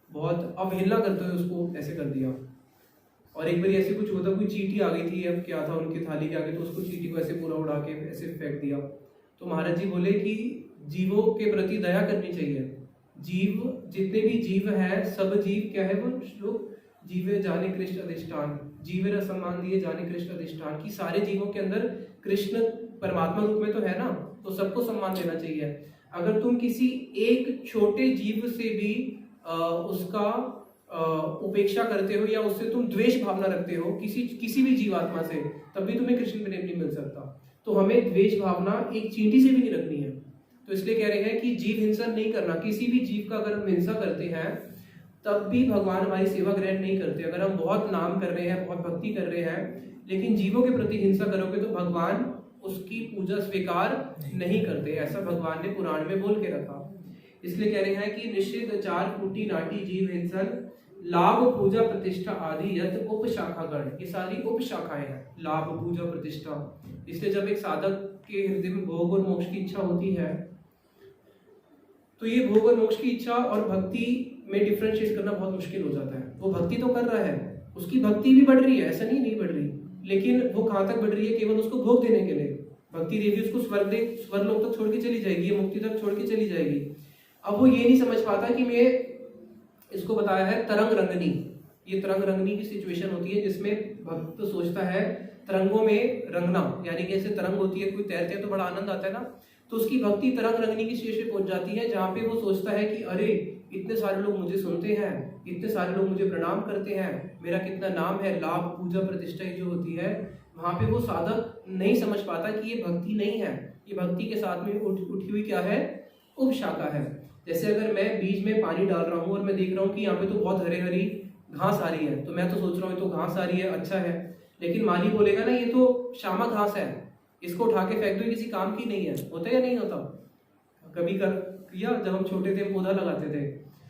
बहुत अवहेलना करते हुए उसको ऐसे कर दिया। और एक बार ऐसे कुछ होता, कोई चींटी आ गई थी, अब क्या था उनकी थाली के आगे, तो उसको चींटी को ऐसे पूरा उड़ा के ऐसे फेंक दिया। तो महाराज जी बोले कि जीवों के प्रति दया करनी चाहिए। जीव, जितने भी जीव है, सब जीव क्या है वो श्लोक, जीवे जाने कृष्ण अधिष्ठान, जीवे र सम्मान दिए जाने कृष्ण अधिष्ठान, की सारे जीवों के अंदर कृष्ण परमात्मा रूप में तो है ना, तो सबको सम्मान देना चाहिए। अगर तुम किसी एक छोटे जीव से भी उसका उपेक्षा करते हो या उससे तुम द्वेष भावना रखते हो, किसी भी जीवात्मा से, तब भी तुम्हें कृष्ण प्रेम नहीं मिल सकता। तो हमें द्वेष भावना एक चींटी से भी नहीं रखनी है। तो इसलिए कह रहे हैं कि जीव हिंसा नहीं करना। किसी भी जीव का अगर हम हिंसा करते हैं तब भी भगवान हमारी सेवा ग्रहण नहीं करते। अगर हम बहुत नाम कर रहे हैं, बहुत भक्ति कर रहे हैं, लेकिन जीवों के प्रति हिंसा करोगे तो भगवान उसकी पूजा स्वीकार नहीं करते। ऐसा भगवान ने पुराण में बोल के रखा। इसलिए कह रहे हैं कि निश्चित आचार कुटी नाटी जीव हिंसन, लाभ पूजा प्रतिष्ठा आदि यत उपशाखागण, ये सारी उपशाखाएं हैं, लाभ पूजा प्रतिष्ठा। इसलिए जब एक साधक के हृदय में भोग और मोक्ष की इच्छा होती है तो ये भोग और मोक्ष की इच्छा और भक्ति में डिफरेंशिएट करना बहुत मुश्किल हो जाता है। वो भक्ति तो कर रहा है, उसकी भक्ति भी बढ़ रही है, ऐसा नहीं बढ़ रही, लेकिन वो कहां तक बढ़ रही है? केवल उसको भोग देने के लिए। भक्ति देवी उसको स्वर्ग लोक तक छोड़ के चली जाएगी, ये मुक्ति तक छोड़ के चली जाएगी। अब वो ये नहीं समझ पाता कि मैं इसको बताया है तरंग रंगनी। ये तरंग रंगनी की सिचुएशन होती है जिसमें भक्त तो सोचता है तरंगों में रंगना, यानी कि ऐसे तरंग होती है, कोई तैरते हैं तो बड़ा आनंद आता है ना, तो उसकी भक्ति तरंग रंगनी की स्टेज पे पहुंच जाती है, जहाँ पे वो सोचता है कि अरे इतने सारे लोग मुझे सुनते हैं, इतने सारे लोग मुझे प्रणाम करते हैं, मेरा कितना नाम है, लाभ पूजा प्रतिष्ठा जो होती है, वहां पे वो साधक नहीं समझ पाता कि ये भक्ति नहीं है, ये भक्ति के साथ में उठी हुई क्या है? उपशाखा है। जैसे अगर मैं बीज में पानी डाल रहा हूँ और मैं देख रहा हूँ कि यहाँ पे तो बहुत हरी हरी घास आ रही है, तो मैं तो सोच रहा हूँ तो घास आ रही है, अच्छा है, लेकिन माली बोलेगा ना ये तो श्यामा घास है, इसको उठा के फेंक दो, किसी काम की नहीं है। होता या नहीं होता? कभी किया? जब हम छोटे थे पौधा लगाते थे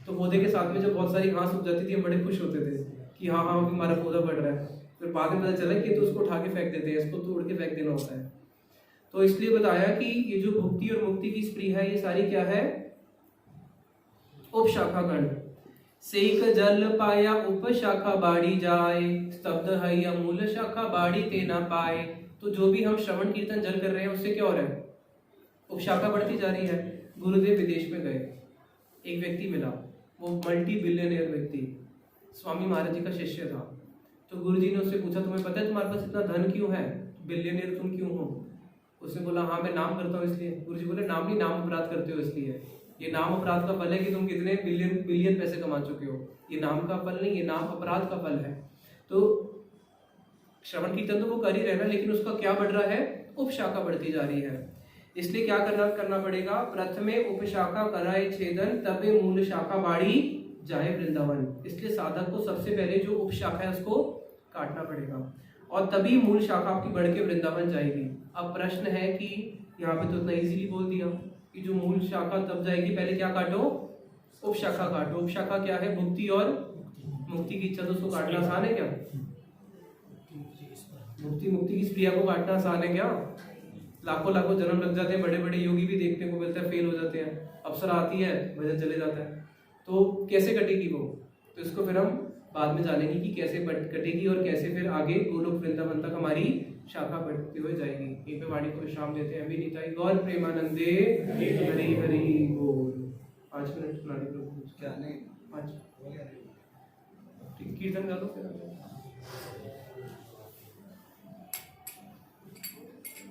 तो पौधे के साथ में जब बहुत सारी घास उग जाती थी हम बड़े खुश होते थे कि हाँ हाँ हमारा पौधा बढ़ रहा है। फिर बाद में पता चला कि तो उसको उठा के फेंक देते हैं, इसको तोड़ के फेंक देना होता है। तो इसलिए बताया कि ये जो भुक्ति और मुक्ति की स्प्रिय है, ये सारी क्या है? उपशाखागण। सेक जल पाया उपशाखा बाड़ी जाए, स्तब्ध है या मूल शाखा बाड़ी ते ना पाए। तो जो भी हम श्रवण कीर्तन जल कर रहे हैं उससे क्या हो रहा है? उपशाखा बढ़ती जा रही है। गुरुदेव विदेश में गए, एक व्यक्ति मिला, वो मल्टी बिलियनियर व्यक्ति, स्वामी महाराज जी का शिष्य था। तो गुरु जी ने उससे पूछा तुम्हें पता है तुम्हारे पास इतना धन क्यों है, बिलियनियर तुम क्यों हो? उसने बोला हाँ मैं नाम करता हूँ इसलिए। गुरु जी बोले नाम नहीं, नाम अपराध करते हो इसलिए। ये नाम अपराध का फल है कि तुम कितने बिलियन बिलियन पैसे कमा चुके हो। ये नाम का फल नहीं, ये नाम अपराध का फल है। तो श्रवण कीर्तन तो वो कर ही रहे ना, लेकिन उसका क्या बढ़ रहा है, उपशाखा बढ़ती जा रही है। इसलिए क्या करना पड़ेगा, प्रथमे उपशाखा कराए छेदन तबे मूल शाखा बाड़ी जाए वृंदावन। इसलिए साधक को सबसे पहले जो उपशाखा है उसको काटना पड़ेगा और तभी मूल शाखा आपकी बढ़ के वृंदावन जाएगी। अब प्रश्न है कि यहाँ पे तो इतना इजीली बोल दिया कि जो मूल शाखा तब जाएगी, पहले क्या काटो, उपशाखा काटो। उपशाखा क्या है, भुक्ति और मुक्ति की इच्छा। तो उसको काटना आसान है क्या, मुक्ति की क्रिया को काटना आसान है क्या? लाखों लाखों जन्म लग जाते हैं, बड़े बड़े योगी भी देखने को मिलते हैं, फेल हो जाते हैं, अप्सरा आती है, भजन चले जाता है। तो कैसे कटेगी वो, तो इसको फिर हम बाद में जानेंगे कि कैसे कटेगी और कैसे फिर आगे गोलोक वृंदावन तक हमारी शाखा बढ़ती हुई जाएगी। यहीं पे वाणी को विश्राम देते हैं। अभी निताई गौर प्रेमानंदे हरि हरि बोल। 5 मिनट सुनाने को क्या नहीं, 5 कीर्तन गा लो फिर।